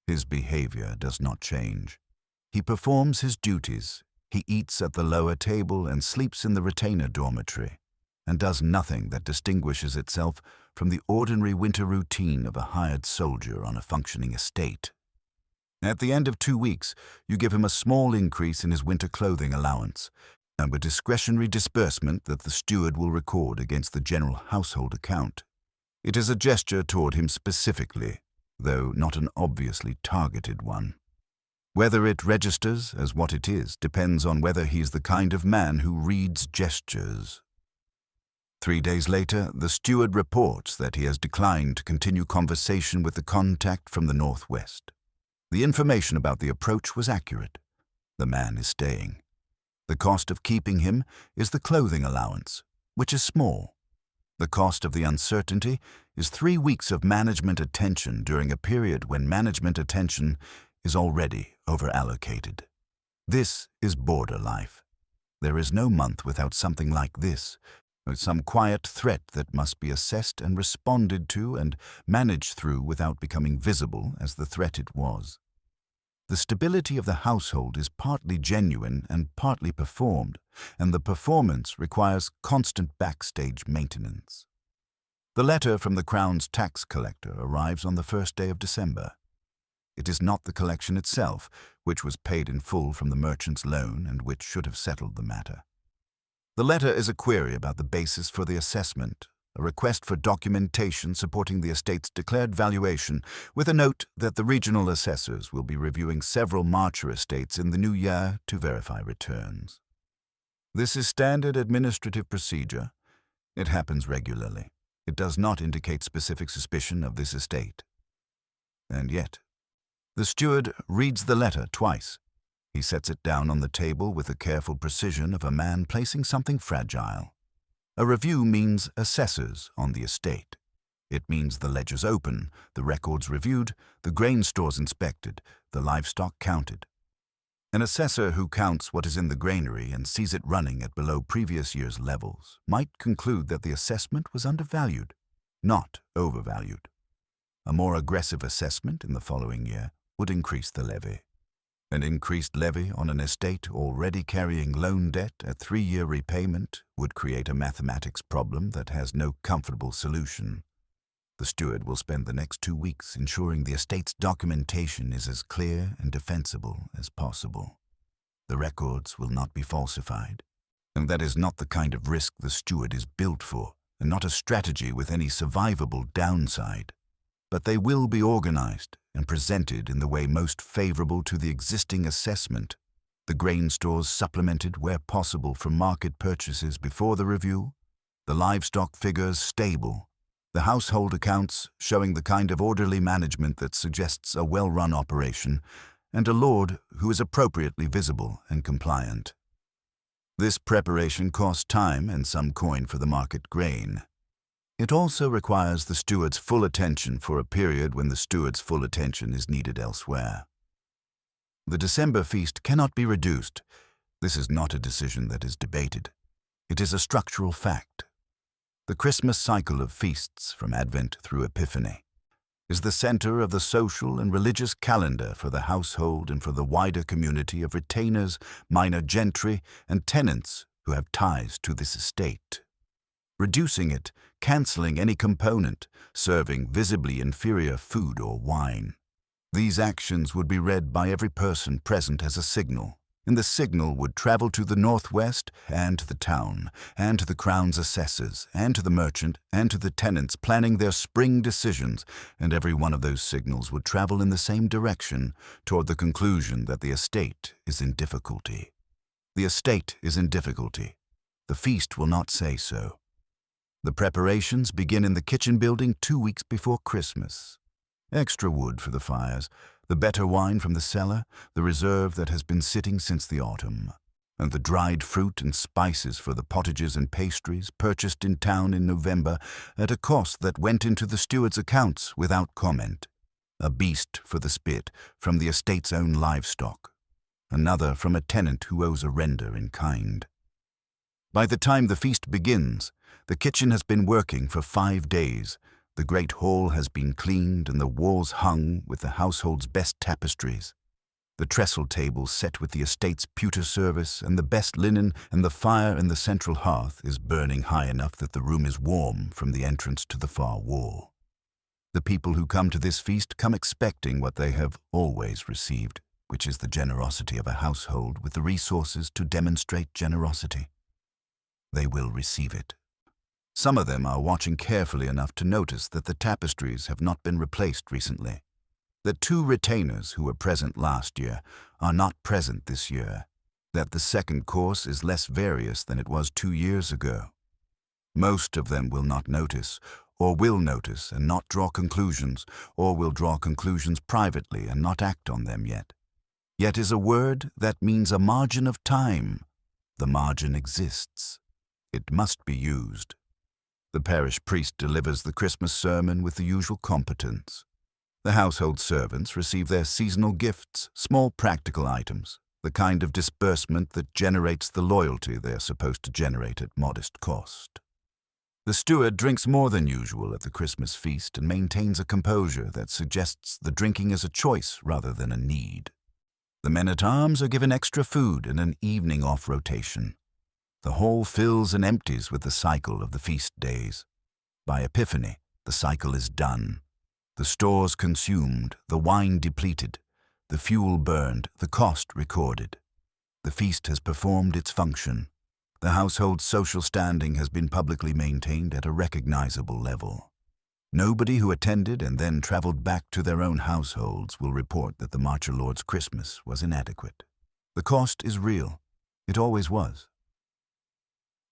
His behavior does not change. He performs his duties. He eats at the lower table and sleeps in the retainer dormitory, and does nothing that distinguishes itself from the ordinary winter routine of a hired soldier on a functioning estate. At the end of 2 weeks, you give him a small increase in his winter clothing allowance, and a discretionary disbursement that the steward will record against the general household account. It is a gesture toward him specifically, though not an obviously targeted one. Whether it registers as what it is depends on whether he is the kind of man who reads gestures. 3 days later, the steward reports that he has declined to continue conversation with the contact from the northwest. The information about the approach was accurate. The man is staying. The cost of keeping him is the clothing allowance, which is small. The cost of the uncertainty is 3 weeks of management attention during a period when management attention is already overallocated. This is border life. There is no month without something like this, with some quiet threat that must be assessed and responded to and managed through without becoming visible as the threat it was. The stability of the household is partly genuine and partly performed, and the performance requires constant backstage maintenance. The letter from the Crown's tax collector arrives on the first day of December. It is not the collection itself, which was paid in full from the merchant's loan and which should have settled the matter. The letter is a query about the basis for the assessment, a request for documentation supporting the estate's declared valuation, with a note that the regional assessors will be reviewing several Marcher estates in the new year to verify returns. This is standard administrative procedure. It happens regularly. It does not indicate specific suspicion of this estate. And yet, the steward reads the letter twice. He sets it down on the table with the careful precision of a man placing something fragile. A review means assessors on the estate. It means the ledgers open, the records reviewed, the grain stores inspected, the livestock counted. An assessor who counts what is in the granary and sees it running at below previous year's levels might conclude that the assessment was undervalued, not overvalued. A more aggressive assessment in the following year would increase the levy. An increased levy on an estate already carrying loan debt at 3-year repayment would create a mathematics problem that has no comfortable solution. The steward will spend the next 2 weeks ensuring the estate's documentation is as clear and defensible as possible. The records will not be falsified, and that is not the kind of risk the steward is built for, and not a strategy with any survivable downside. But they will be organized and presented in the way most favorable to the existing assessment, the grain stores supplemented where possible from market purchases before the review, the livestock figures stable, The household accounts showing the kind of orderly management that suggests a well-run operation, and a lord who is appropriately visible and compliant. This preparation costs time and some coin for the market grain. It also requires the steward's full attention for a period when the steward's full attention is needed elsewhere. The December feast cannot be reduced. This is not a decision that is debated. It is a structural fact. The Christmas cycle of feasts, from Advent through Epiphany, is the center of the social and religious calendar for the household and for the wider community of retainers, minor gentry, and tenants who have ties to this estate. Reducing it, cancelling any component, serving visibly inferior food or wine. These actions would be read by every person present as a signal, and the signal would travel to the northwest and to the town, and to the crown's assessors, and to the merchant, and to the tenants planning their spring decisions, and every one of those signals would travel in the same direction toward the conclusion that the estate is in difficulty. The estate is in difficulty. The feast will not say so. The preparations begin in the kitchen building 2 weeks before Christmas. Extra wood for the fires, the better wine from the cellar, the reserve that has been sitting since the autumn, and the dried fruit and spices for the potages and pastries purchased in town in November at a cost that went into the steward's accounts without comment. A beast for the spit from the estate's own livestock, another from a tenant who owes a render in kind. By the time the feast begins, the kitchen has been working for 5 days. The great hall has been cleaned and the walls hung with the household's best tapestries. The trestle table set with the estate's pewter service and the best linen, and the fire in the central hearth is burning high enough that the room is warm from the entrance to the far wall. The people who come to this feast come expecting what they have always received, which is the generosity of a household with the resources to demonstrate generosity. They will receive it. Some of them are watching carefully enough to notice that the tapestries have not been replaced recently. That 2 retainers who were present last year are not present this year. That the second course is less various than it was 2 years ago. Most of them will not notice, or will notice and not draw conclusions, or will draw conclusions privately and not act on them yet. Yet is a word that means a margin of time. The margin exists. It must be used. The parish priest delivers the Christmas sermon with the usual competence. The household servants receive their seasonal gifts, small practical items, the kind of disbursement that generates the loyalty they are supposed to generate at modest cost. The steward drinks more than usual at the Christmas feast and maintains a composure that suggests the drinking is a choice rather than a need. The men-at-arms are given extra food and an evening off rotation. The hall fills and empties with the cycle of the feast days. By Epiphany, the cycle is done. The stores consumed, the wine depleted, the fuel burned, the cost recorded. The feast has performed its function. The household's social standing has been publicly maintained at a recognizable level. Nobody who attended and then traveled back to their own households will report that the Marcher Lord's Christmas was inadequate. The cost is real. It always was.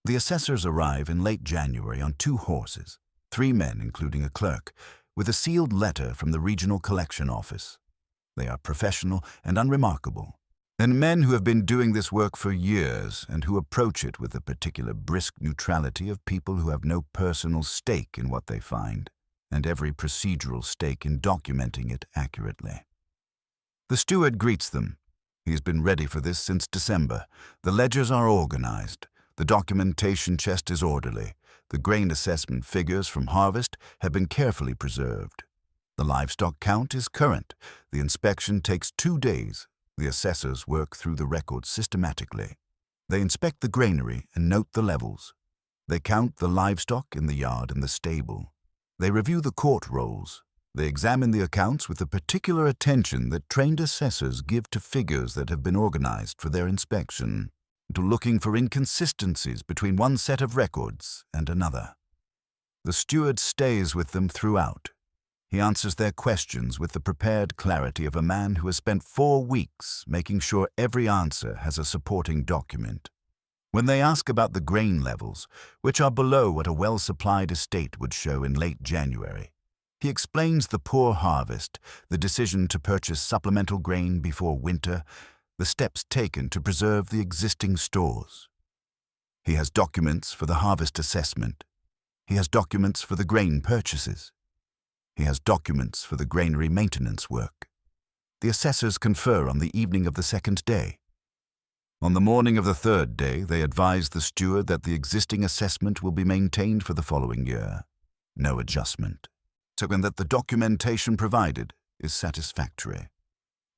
The assessors arrive in late January on 2 horses, 3 men including a clerk, with a sealed letter from the regional collection office. They are professional and unremarkable, and men who have been doing this work for years and who approach it with the particular brisk neutrality of people who have no personal stake in what they find, and every procedural stake in documenting it accurately. The steward greets them. He has been ready for this since December. The ledgers are organized. The documentation chest is orderly. The grain assessment figures from harvest have been carefully preserved. The livestock count is current. The inspection takes 2 days. The assessors work through the records systematically. They inspect the granary and note the levels. They count the livestock in the yard and the stable. They review the court rolls. They examine the accounts with the particular attention that trained assessors give to figures that have been organized for their inspection, to looking for inconsistencies between one set of records and another. The steward stays with them throughout. He answers their questions with the prepared clarity of a man who has spent 4 weeks making sure every answer has a supporting document. When they ask about the grain levels, which are below what a well-supplied estate would show in late January, he explains the poor harvest, the decision to purchase supplemental grain before winter, the steps taken to preserve the existing stores. He has documents for the harvest assessment. He has documents for the grain purchases. He has documents for the granary maintenance work. The assessors confer on the evening of the second day. On the morning of the third day, they advise the steward that the existing assessment will be maintained for the following year. No adjustment. And that the documentation provided is satisfactory.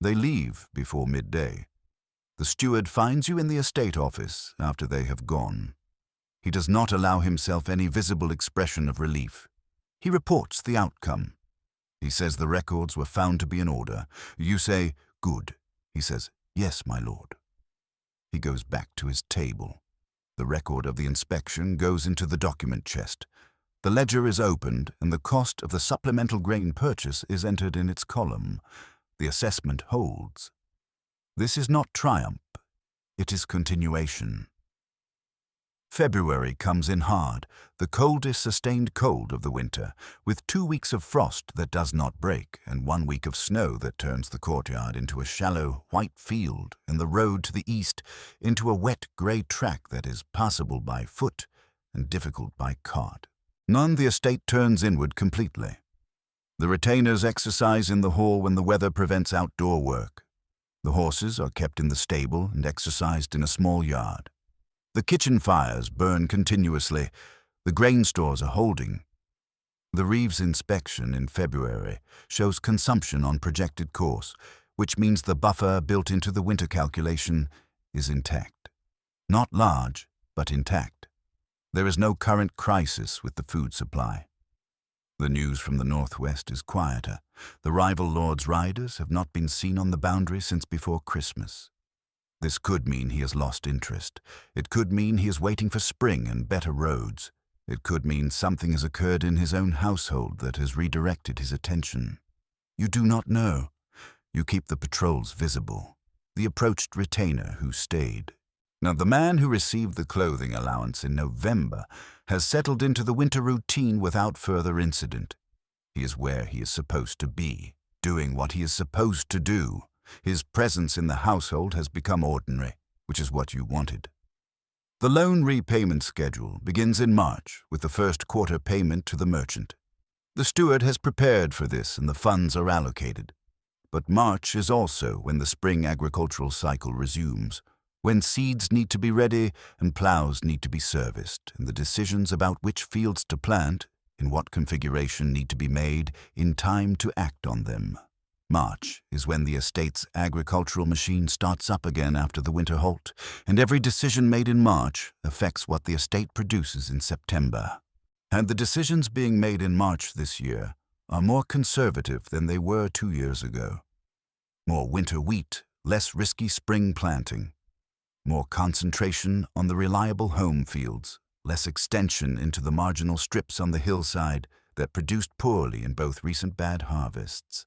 They leave before midday. The steward finds you in the estate office after they have gone. He does not allow himself any visible expression of relief. He reports the outcome. He says the records were found to be in order. You say, "Good." He says, "Yes, my lord." He goes back to his table. The record of the inspection goes into the document chest. The ledger is opened, and the cost of the supplemental grain purchase is entered in its column. The assessment holds. This is not triumph. It is continuation. February comes in hard, the coldest sustained cold of the winter, with 2 weeks of frost that does not break and 1 week of snow that turns the courtyard into a shallow, white field and the road to the east into a wet, grey track that is passable by foot and difficult by cart. None the estate turns inward completely. The retainers exercise in the hall when the weather prevents outdoor work. The horses are kept in the stable and exercised in a small yard. The kitchen fires burn continuously. The grain stores are holding. The Reeves inspection in February shows consumption on projected course, which means the buffer built into the winter calculation is intact. Not large, but intact. There is no current crisis with the food supply. The news from the northwest is quieter. The rival lord's riders have not been seen on the boundary since before Christmas. This could mean he has lost interest. It could mean he is waiting for spring and better roads. It could mean something has occurred in his own household that has redirected his attention. You do not know. You keep the patrols visible. The approached retainer who stayed. Now, the man who received the clothing allowance in November has settled into the winter routine without further incident. He is where he is supposed to be, doing what he is supposed to do. His presence in the household has become ordinary, which is what you wanted. The loan repayment schedule begins in March with the first quarter payment to the merchant. The steward has prepared for this and the funds are allocated. But March is also when the spring agricultural cycle resumes, when seeds need to be ready and plows need to be serviced, and the decisions about which fields to plant, in what configuration need to be made in time to act on them. March is when the estate's agricultural machine starts up again after the winter halt, and every decision made in March affects what the estate produces in September. And the decisions being made in March this year are more conservative than they were 2 years ago. More winter wheat, less risky spring planting. More concentration on the reliable home fields, less extension into the marginal strips on the hillside that produced poorly in both recent bad harvests.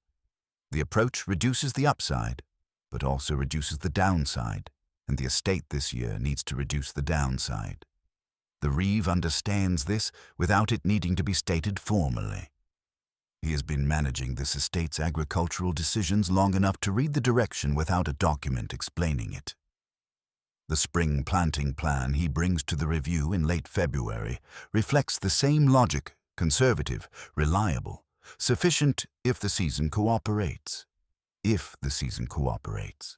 The approach reduces the upside, but also reduces the downside, and the estate this year needs to reduce the downside. The Reeve understands this without it needing to be stated formally. He has been managing this estate's agricultural decisions long enough to read the direction without a document explaining it. The spring planting plan he brings to the review in late February reflects the same logic, conservative, reliable, sufficient if the season cooperates. If the season cooperates.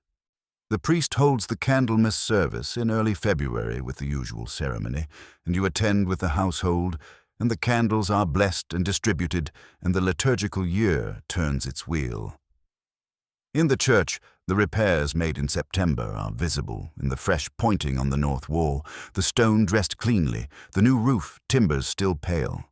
The priest holds the Candlemas service in early February with the usual ceremony, and you attend with the household, and the candles are blessed and distributed, and the liturgical year turns its wheel. In the church, the repairs made in September are visible in the fresh pointing on the north wall, the stone dressed cleanly, the new roof timbers still pale.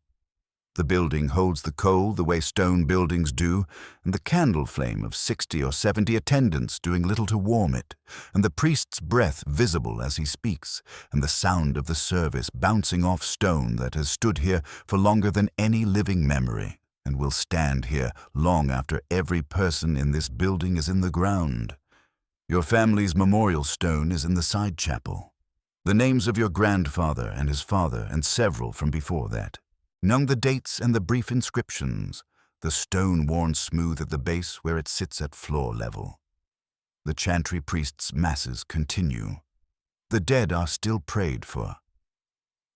The building holds the coal the way stone buildings do, and the candle flame of 60 or 70 attendants doing little to warm it, and the priest's breath visible as he speaks, and the sound of the service bouncing off stone that has stood here for longer than any living memory, and will stand here long after every person in this building is in the ground. Your family's memorial stone is in the side chapel. The names of your grandfather and his father and several from before that. Knowing the dates and the brief inscriptions, the stone worn smooth at the base where it sits at floor level. The chantry priest's masses continue. The dead are still prayed for.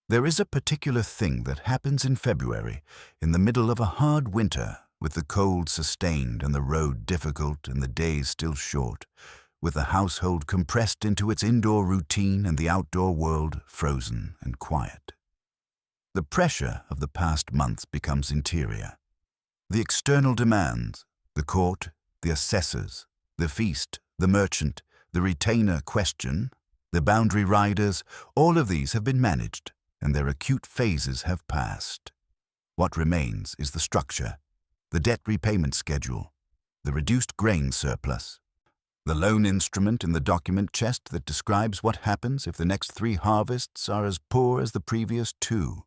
There is a particular thing that happens in February, in the middle of a hard winter, with the cold sustained and the road difficult and the days still short, with the household compressed into its indoor routine and the outdoor world frozen and quiet. The pressure of the past months becomes interior. The external demands, the court, the assessors, the feast, the merchant, the retainer question, the boundary riders, all of these have been managed, and their acute phases have passed. What remains is the structure, the debt repayment schedule, the reduced grain surplus, the loan instrument in the document chest that describes what happens if the next 3 harvests are as poor as the previous 2,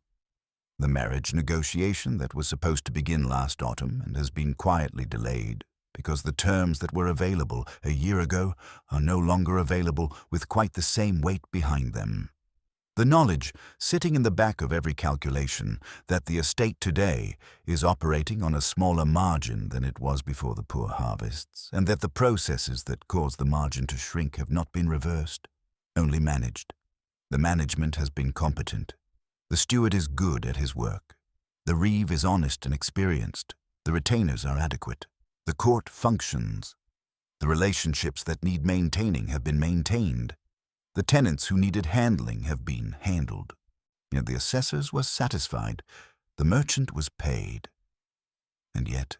the marriage negotiation that was supposed to begin last autumn and has been quietly delayed because the terms that were available a year ago are no longer available with quite the same weight behind them. The knowledge, sitting in the back of every calculation, that the estate today is operating on a smaller margin than it was before the poor harvests, and that the processes that caused the margin to shrink have not been reversed, only managed. The management has been competent. The steward is good at his work. The reeve is honest and experienced. The retainers are adequate. The court functions. The relationships that need maintaining have been maintained. The tenants who needed handling have been handled. Yet the assessors were satisfied. The merchant was paid. And yet,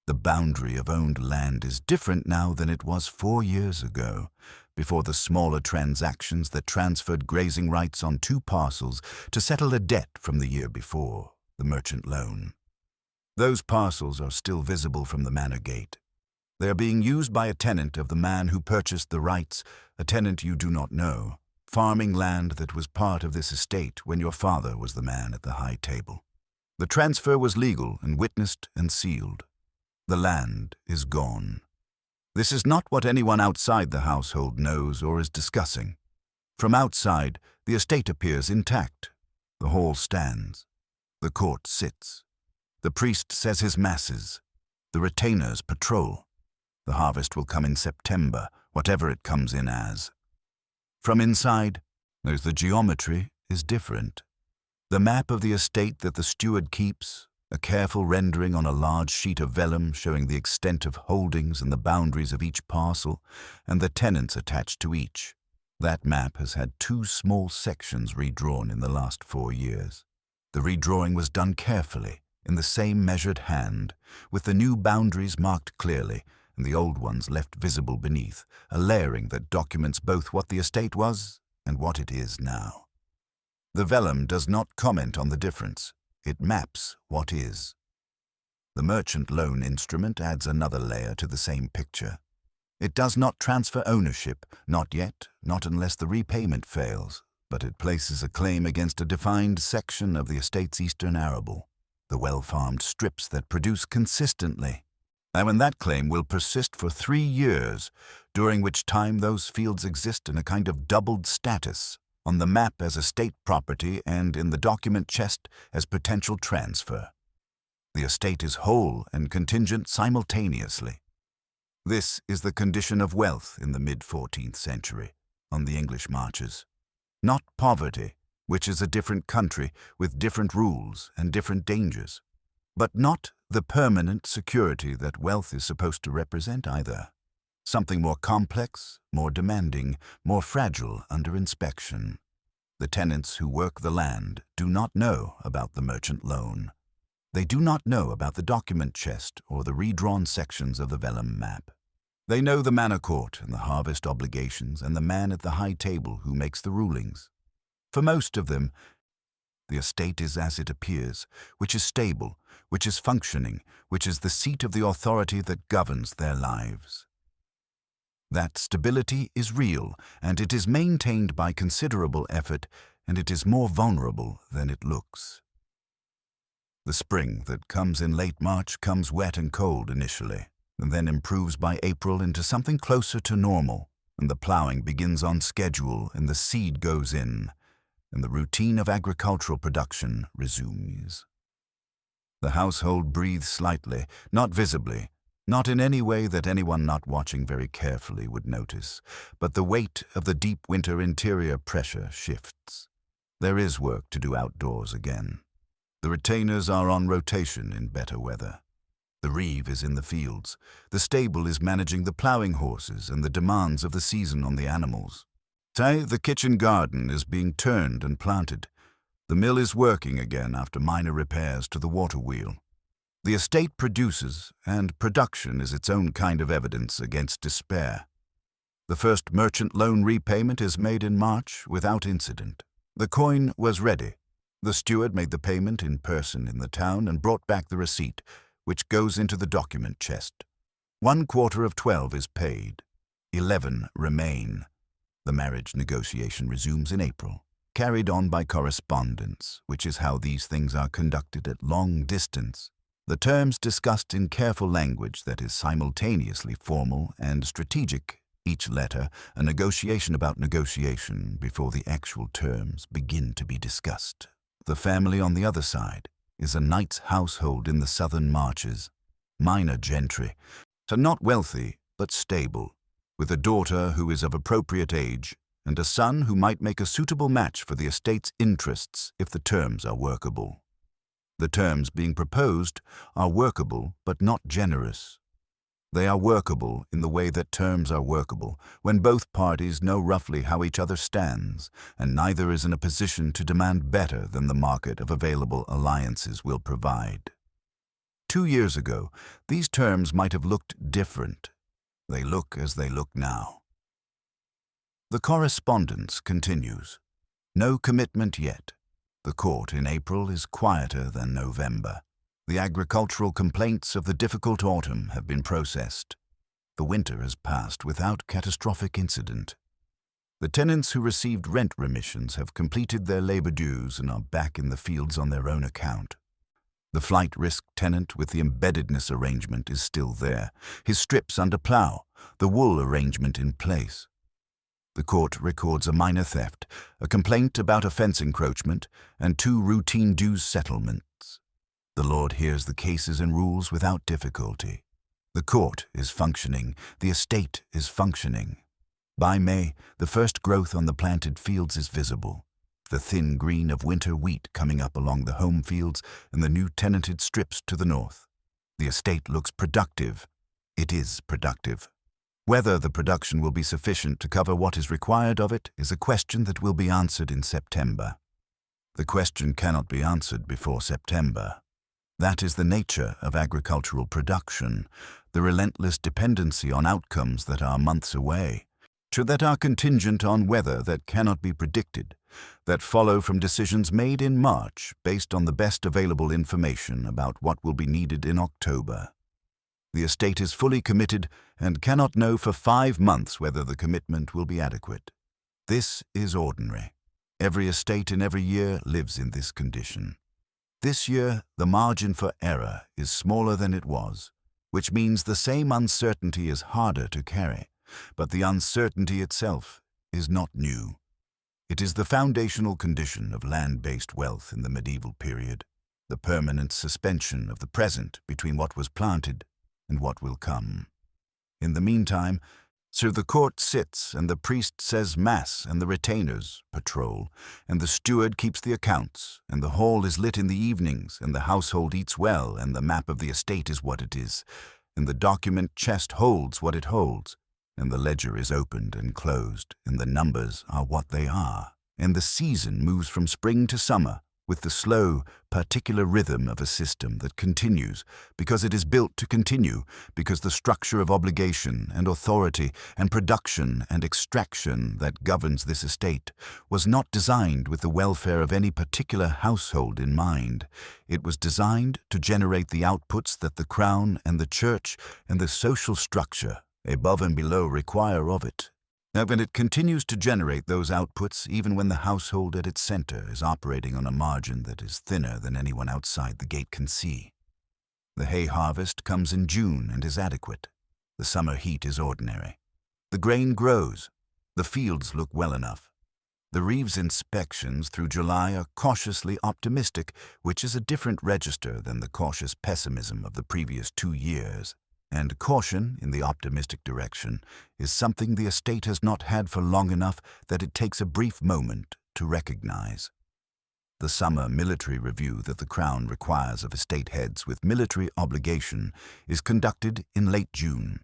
the boundary of owned land is different now than it was 4 years ago, before the smaller transactions that transferred grazing rights on 2 parcels to settle a debt from the year before, the merchant loan. Those parcels are still visible from the manor gate. They are being used by a tenant of the man who purchased the rights, a tenant you do not know, farming land that was part of this estate when your father was the man at the high table. The transfer was legal and witnessed and sealed. The land is gone. This is not what anyone outside the household knows or is discussing. From outside, the estate appears intact. The hall stands. The court sits. The priest says his masses. The retainers patrol. The harvest will come in September, whatever it comes in as. From inside, the geometry is different. The map of the estate that the steward keeps, a careful rendering on a large sheet of vellum showing the extent of holdings and the boundaries of each parcel, and the tenants attached to each. That map has had 2 small sections redrawn in the last 4 years. The redrawing was done carefully, in the same measured hand, with the new boundaries marked clearly, and the old ones left visible beneath, a layering that documents both what the estate was and what it is now. The vellum does not comment on the difference. It maps what is. The merchant loan instrument adds another layer to the same picture. It does not transfer ownership, not yet, not unless the repayment fails, but it places a claim against a defined section of the estate's eastern arable, the well-farmed strips that produce consistently. And when that claim will persist for 3 years, during which time those fields exist in a kind of doubled status, on the map as estate property and in the document chest as potential transfer. The estate is whole and contingent simultaneously. This is the condition of wealth in the mid-14th century, on the English marches. Not poverty, which is a different country with different rules and different dangers, but not the permanent security that wealth is supposed to represent either. Something more complex, more demanding, more fragile under inspection. The tenants who work the land do not know about the merchant loan. They do not know about the document chest or the redrawn sections of the vellum map. They know the manor court and the harvest obligations and the man at the high table who makes the rulings. For most of them, the estate is as it appears, which is stable, which is functioning, which is the seat of the authority that governs their lives. That stability is real, and it is maintained by considerable effort, and it is more vulnerable than it looks. The spring that comes in late March comes wet and cold initially, and then improves by April into something closer to normal, and the ploughing begins on schedule, and the seed goes in, and the routine of agricultural production resumes. The household breathes slightly, not visibly, not in any way that anyone not watching very carefully would notice, but the weight of the deep winter interior pressure shifts. There is work to do outdoors again. The retainers are on rotation in better weather. The reeve is in the fields. The stable is managing the ploughing horses and the demands of the season on the animals. The kitchen garden is being turned and planted. The mill is working again after minor repairs to the water wheel. The estate produces, and production is its own kind of evidence against despair. The first merchant loan repayment is made in March without incident. The coin was ready. The steward made the payment in person in the town and brought back the receipt, which goes into the document chest. 1/4 of 12 is paid. 11 remain. The marriage negotiation resumes in April, carried on by correspondence, which is how these things are conducted at long distance. The terms discussed in careful language that is simultaneously formal and strategic, each letter a negotiation about negotiation before the actual terms begin to be discussed. The family on the other side is a knight's household in the southern marches, minor gentry, so not wealthy but stable, with a daughter who is of appropriate age and a son who might make a suitable match for the estate's interests if the terms are workable. The terms being proposed are workable but not generous. They are workable in the way that terms are workable when both parties know roughly how each other stands, and neither is in a position to demand better than the market of available alliances will provide. 2 years ago, these terms might have looked different. They look as they look now. The correspondence continues. No commitment yet. The court in April is quieter than November. The agricultural complaints of the difficult autumn have been processed. The winter has passed without catastrophic incident. The tenants who received rent remissions have completed their labor dues and are back in the fields on their own account. The flight risk tenant with the embeddedness arrangement is still there, his strips under plough, the wool arrangement in place. The court records a minor theft, a complaint about a fence encroachment, and 2 routine dues settlements. The Lord hears the cases and rules without difficulty. The court is functioning, the estate is functioning. By May, the first growth on the planted fields is visible. The thin green of winter wheat coming up along the home fields and the new tenanted strips to the north. The estate looks productive. It is productive. Whether the production will be sufficient to cover what is required of it is a question that will be answered in September. The question cannot be answered before September. That is the nature of agricultural production, the relentless dependency on outcomes that are months away, that are contingent on weather that cannot be predicted, that follow from decisions made in March based on the best available information about what will be needed in October. The estate is fully committed and cannot know for 5 months whether the commitment will be adequate. This is ordinary. Every estate in every year lives in this condition. This year, the margin for error is smaller than it was, which means the same uncertainty is harder to carry, but the uncertainty itself is not new. It is the foundational condition of land-based wealth in the medieval period, the permanent suspension of the present between what was planted and what will come. In the meantime, so the court sits, and the priest says Mass, and the retainers patrol, and the steward keeps the accounts, and the hall is lit in the evenings, and the household eats well, and the map of the estate is what it is, and the document chest holds what it holds, and the ledger is opened and closed, and the numbers are what they are, and the season moves from spring to summer, with the slow, particular rhythm of a system that continues because it is built to continue, because the structure of obligation and authority and production and extraction that governs this estate was not designed with the welfare of any particular household in mind. It was designed to generate the outputs that the crown and the church and the social structure above and below require of it. And it continues to generate those outputs even when the household at its center is operating on a margin that is thinner than anyone outside the gate can see. The hay harvest comes in June and is adequate. The summer heat is ordinary. The grain grows, The fields look well enough. The Reeves inspections through July are cautiously optimistic, which is a different register than the cautious pessimism of the previous 2 years. And caution in the optimistic direction is something the estate has not had for long enough that it takes a brief moment to recognize. The summer military review that the Crown requires of estate heads with military obligation is conducted in late June.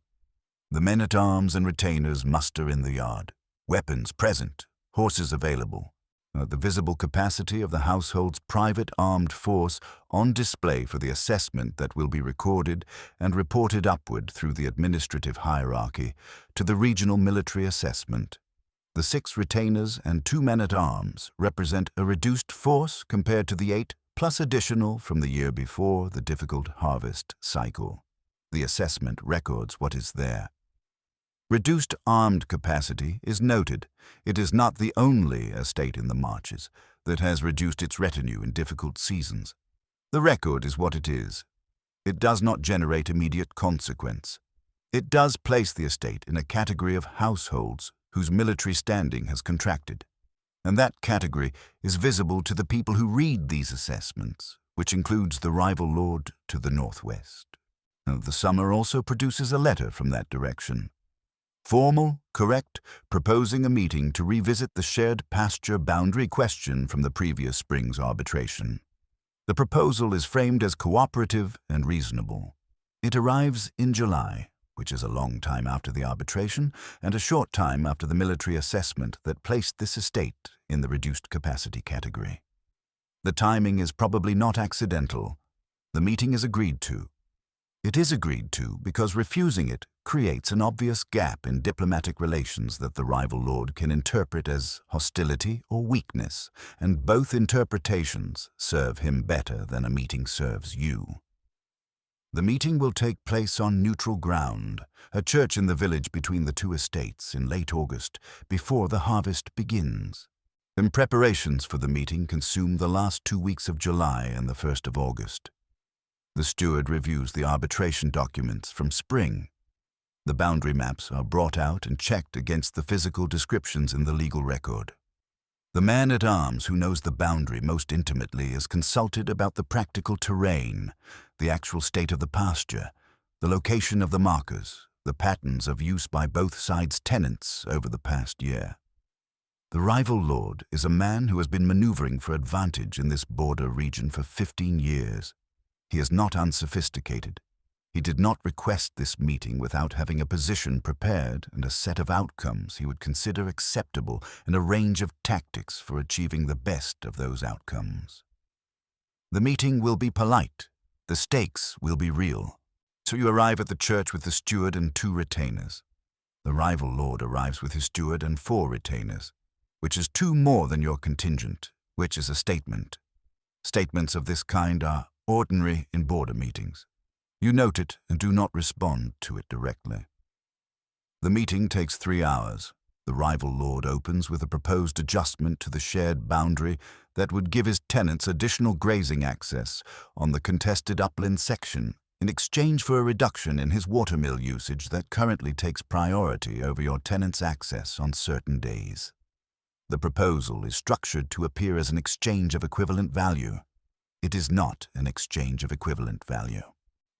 The men-at-arms and retainers muster in the yard, weapons present, horses available, the visible capacity of the household's private armed force on display for the assessment that will be recorded and reported upward through the administrative hierarchy to the regional military assessment. The 6 retainers and 2 men-at-arms represent a reduced force compared to the 8 plus additional from the year before the difficult harvest cycle. The assessment records what is there. Reduced armed capacity is noted. It is not the only estate in the Marches that has reduced its retinue in difficult seasons. The record is what it is. It does not generate immediate consequence. It does place the estate in a category of households whose military standing has contracted, and that category is visible to the people who read these assessments, which includes the rival lord to the northwest. The summer also produces a letter from that direction. Formal, correct, proposing a meeting to revisit the shared pasture boundary question from the previous spring's arbitration. The proposal is framed as cooperative and reasonable. It arrives in July, which is a long time after the arbitration and a short time after the military assessment that placed this estate in the reduced capacity category. The timing is probably not accidental. The meeting is agreed to. It is agreed to because refusing it creates an obvious gap in diplomatic relations that the rival lord can interpret as hostility or weakness, and both interpretations serve him better than a meeting serves you. The meeting will take place on neutral ground, a church in the village between the 2 estates in late August, before the harvest begins. And preparations for the meeting consume the last 2 weeks of July and the 1st of August. The steward reviews the arbitration documents from spring. The boundary maps are brought out and checked against the physical descriptions in the legal record. The man-at-arms who knows the boundary most intimately is consulted about the practical terrain, the actual state of the pasture, the location of the markers, the patterns of use by both sides' tenants over the past year. The rival lord is a man who has been maneuvering for advantage in this border region for 15 years. He is not unsophisticated. He did not request this meeting without having a position prepared and a set of outcomes he would consider acceptable and a range of tactics for achieving the best of those outcomes. The meeting will be polite. The stakes will be real. So you arrive at the church with the steward and 2 retainers. The rival lord arrives with his steward and 4 retainers, which is 2 more than your contingent, which is a statement. Statements of this kind are ordinary in border meetings. You note it and do not respond to it directly. The meeting takes 3 hours. The rival lord opens with a proposed adjustment to the shared boundary that would give his tenants additional grazing access on the contested upland section in exchange for a reduction in his watermill usage that currently takes priority over your tenant's access on certain days. The proposal is structured to appear as an exchange of equivalent value. It is not an exchange of equivalent value,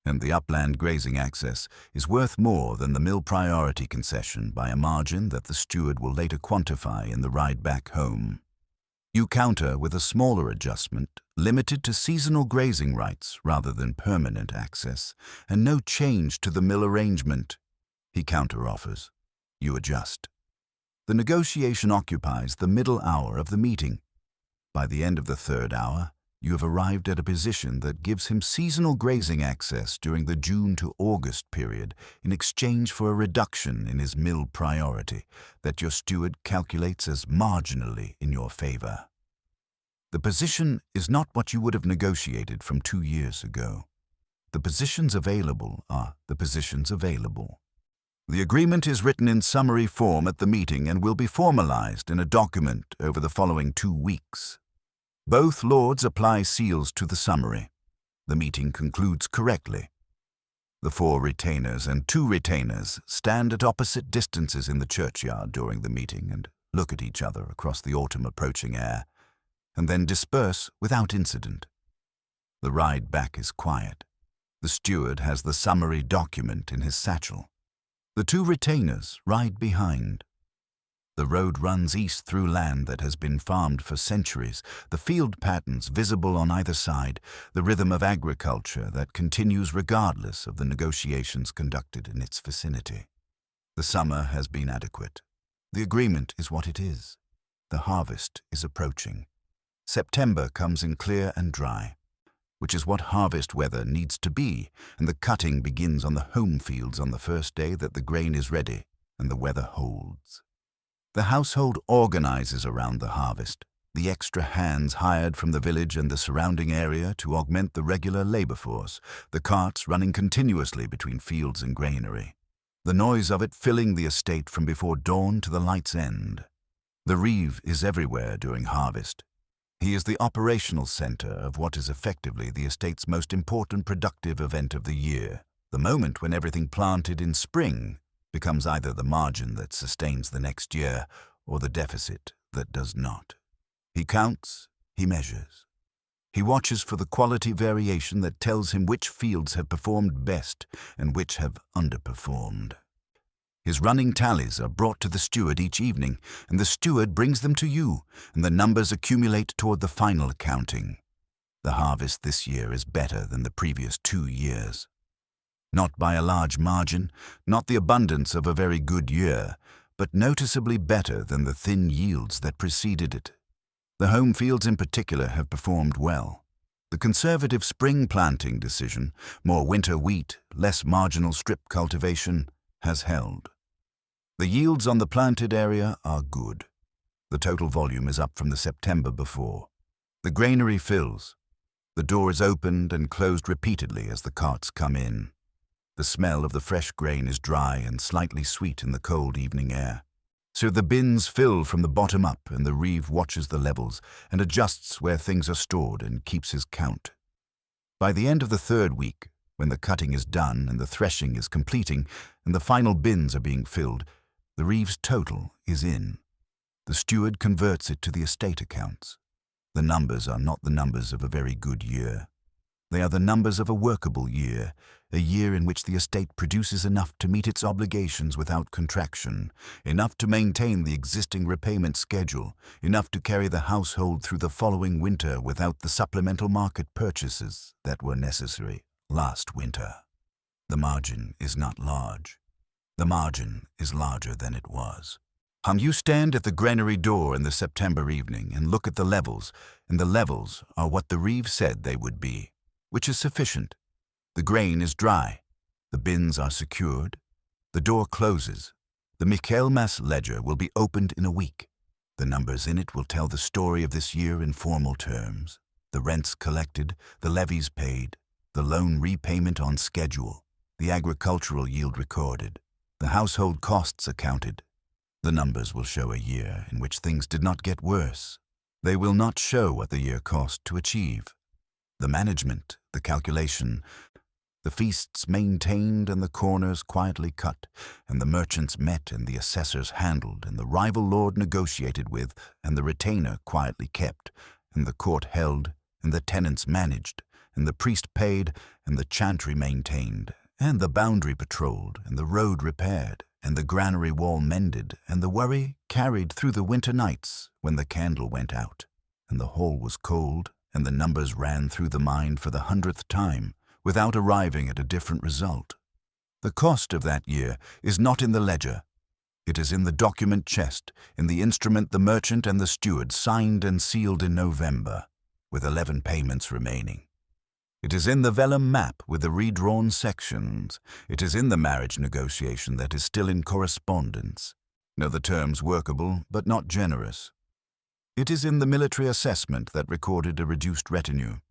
and the upland grazing access is worth more than the mill priority concession by a margin that the steward will later quantify in the ride back home. You counter with a smaller adjustment, limited to seasonal grazing rights rather than permanent access, and no change to the mill arrangement. He counter-offers. You adjust. The negotiation occupies the middle hour of the meeting. By the end of the 3rd hour, you have arrived at a position that gives him seasonal grazing access during the June to August period in exchange for a reduction in his mill priority that your steward calculates as marginally in your favor. The position is not what you would have negotiated from 2 years ago. The positions available are the positions available. The agreement is written in summary form at the meeting and will be formalized in a document over the following 2 weeks. Both lords apply seals to the summary. The meeting concludes correctly. The 4 retainers and 2 retainers stand at opposite distances in the churchyard during the meeting and look at each other across the autumn approaching air, and then disperse without incident. The ride back is quiet. The steward has the summary document in his satchel. The 2 retainers ride behind. The road runs east through land that has been farmed for centuries, the field patterns visible on either side, the rhythm of agriculture that continues regardless of the negotiations conducted in its vicinity. The summer has been adequate. The agreement is what it is. The harvest is approaching. September comes in clear and dry, which is what harvest weather needs to be, and the cutting begins on the home fields on the first day that the grain is ready and the weather holds. The household organizes around the harvest, the extra hands hired from the village and the surrounding area to augment the regular labor force, the carts running continuously between fields and granary, the noise of it filling the estate from before dawn to the light's end. The reeve is everywhere during harvest. He is the operational center of what is effectively the estate's most important productive event of the year, the moment when everything planted in spring becomes either the margin that sustains the next year or the deficit that does not. He counts, he measures. He watches for the quality variation that tells him which fields have performed best and which have underperformed. His running tallies are brought to the steward each evening, and the steward brings them to you, and the numbers accumulate toward the final accounting. The harvest this year is better than the previous 2 years. Not by a large margin, not the abundance of a very good year, but noticeably better than the thin yields that preceded it. The home fields in particular have performed well. The conservative spring planting decision, more winter wheat, less marginal strip cultivation, has held. The yields on the planted area are good. The total volume is up from the September before. The granary fills. The door is opened and closed repeatedly as the carts come in. The smell of the fresh grain is dry and slightly sweet in the cold evening air. So the bins fill from the bottom up, and the reeve watches the levels and adjusts where things are stored and keeps his count. By the end of the 3rd week, when the cutting is done and the threshing is completing and the final bins are being filled, the reeve's total is in. The steward converts it to the estate accounts. The numbers are not the numbers of a very good year. They are the numbers of a workable year, a year in which the estate produces enough to meet its obligations without contraction, enough to maintain the existing repayment schedule, enough to carry the household through the following winter without the supplemental market purchases that were necessary last winter. The margin is not large. The margin is larger than it was. You stand at the granary door in the September evening and look at the levels, and the levels are what the reeve said they would be, which is sufficient. The grain is dry. The bins are secured. The door closes. The Michaelmas ledger will be opened in a week. The numbers in it will tell the story of this year in formal terms. The rents collected, the levies paid, the loan repayment on schedule, the agricultural yield recorded, the household costs accounted. The numbers will show a year in which things did not get worse. They will not show what the year cost to achieve. The management, the calculation, the feasts maintained and the corners quietly cut, and the merchants met and the assessors handled, and the rival lord negotiated with, and the retainer quietly kept, and the court held, and the tenants managed, and the priest paid, and the chantry maintained, and the boundary patrolled, and the road repaired, and the granary wall mended, and the worry carried through the winter nights when the candle went out, and the hall was cold, and the numbers ran through the mind for the 100th time, without arriving at a different result. The cost of that year is not in the ledger. It is in the document chest, in the instrument the merchant and the steward signed and sealed in November, with 11 payments remaining. It is in the vellum map with the redrawn sections. It is in the marriage negotiation that is still in correspondence. No, the terms workable, but not generous. It is in the military assessment that recorded a reduced retinue.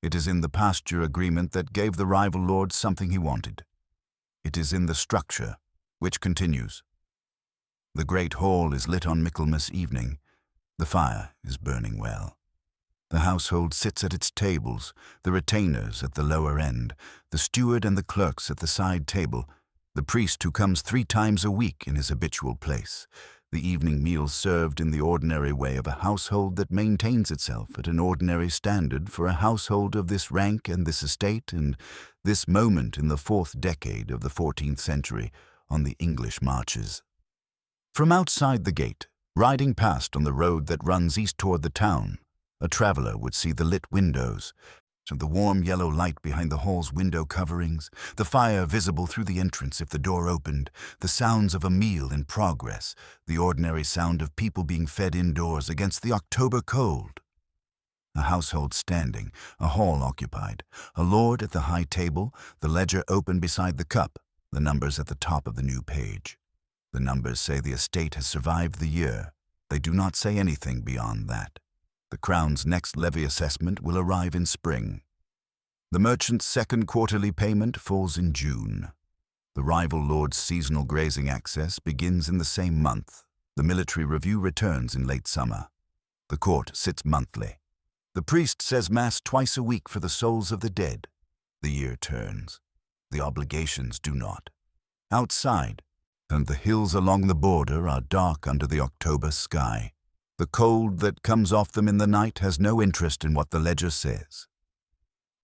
It is in the pasture agreement that gave the rival lord something he wanted. It is in the structure, which continues. The great hall is lit on Michaelmas evening. The fire is burning well. The household sits at its tables, the retainers at the lower end, the steward and the clerks at the side table, the priest who comes 3 times a week in his habitual place, the evening meals served in the ordinary way of a household that maintains itself at an ordinary standard for a household of this rank and this estate and this moment in the 4th decade of the 14th century on the English marches. From outside the gate, riding past on the road that runs east toward the town, a traveler would see the lit windows, and the warm yellow light behind the hall's window coverings, the fire visible through the entrance if the door opened, the sounds of a meal in progress, the ordinary sound of people being fed indoors against the October cold. A household standing, a hall occupied, a lord at the high table, the ledger open beside the cup, the numbers at the top of the new page. The numbers say the estate has survived the year. They do not say anything beyond that. The Crown's next levy assessment will arrive in spring. The merchant's second quarterly payment falls in June. The rival lord's seasonal grazing access begins in the same month. The military review returns in late summer. The court sits monthly. The priest says Mass twice a week for the souls of the dead. The year turns. The obligations do not. Outside, and the hills along the border are dark under the October sky. The cold that comes off them in the night has no interest in what the ledger says.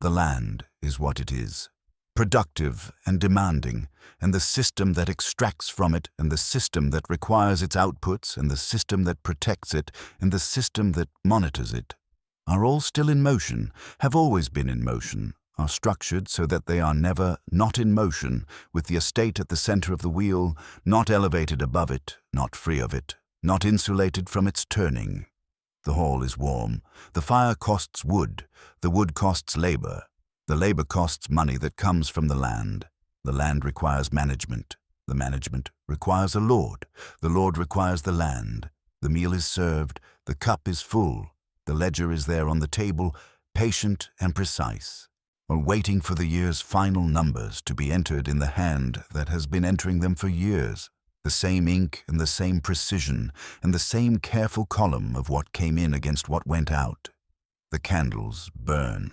The land is what it is, productive and demanding, and the system that extracts from it, and the system that requires its outputs, and the system that protects it, and the system that monitors it, are all still in motion, have always been in motion, are structured so that they are never not in motion, with the estate at the center of the wheel, not elevated above it, not free of it, not insulated from its turning. The hall is warm. The fire costs wood. The wood costs labor. The labor costs money that comes from the land. The land requires management. The management requires a lord. The lord requires the land. The meal is served. The cup is full. The ledger is there on the table, patient and precise, or waiting for the year's final numbers to be entered in the hand that has been entering them for years. The same ink and the same precision and the same careful column of what came in against what went out. The candles burn.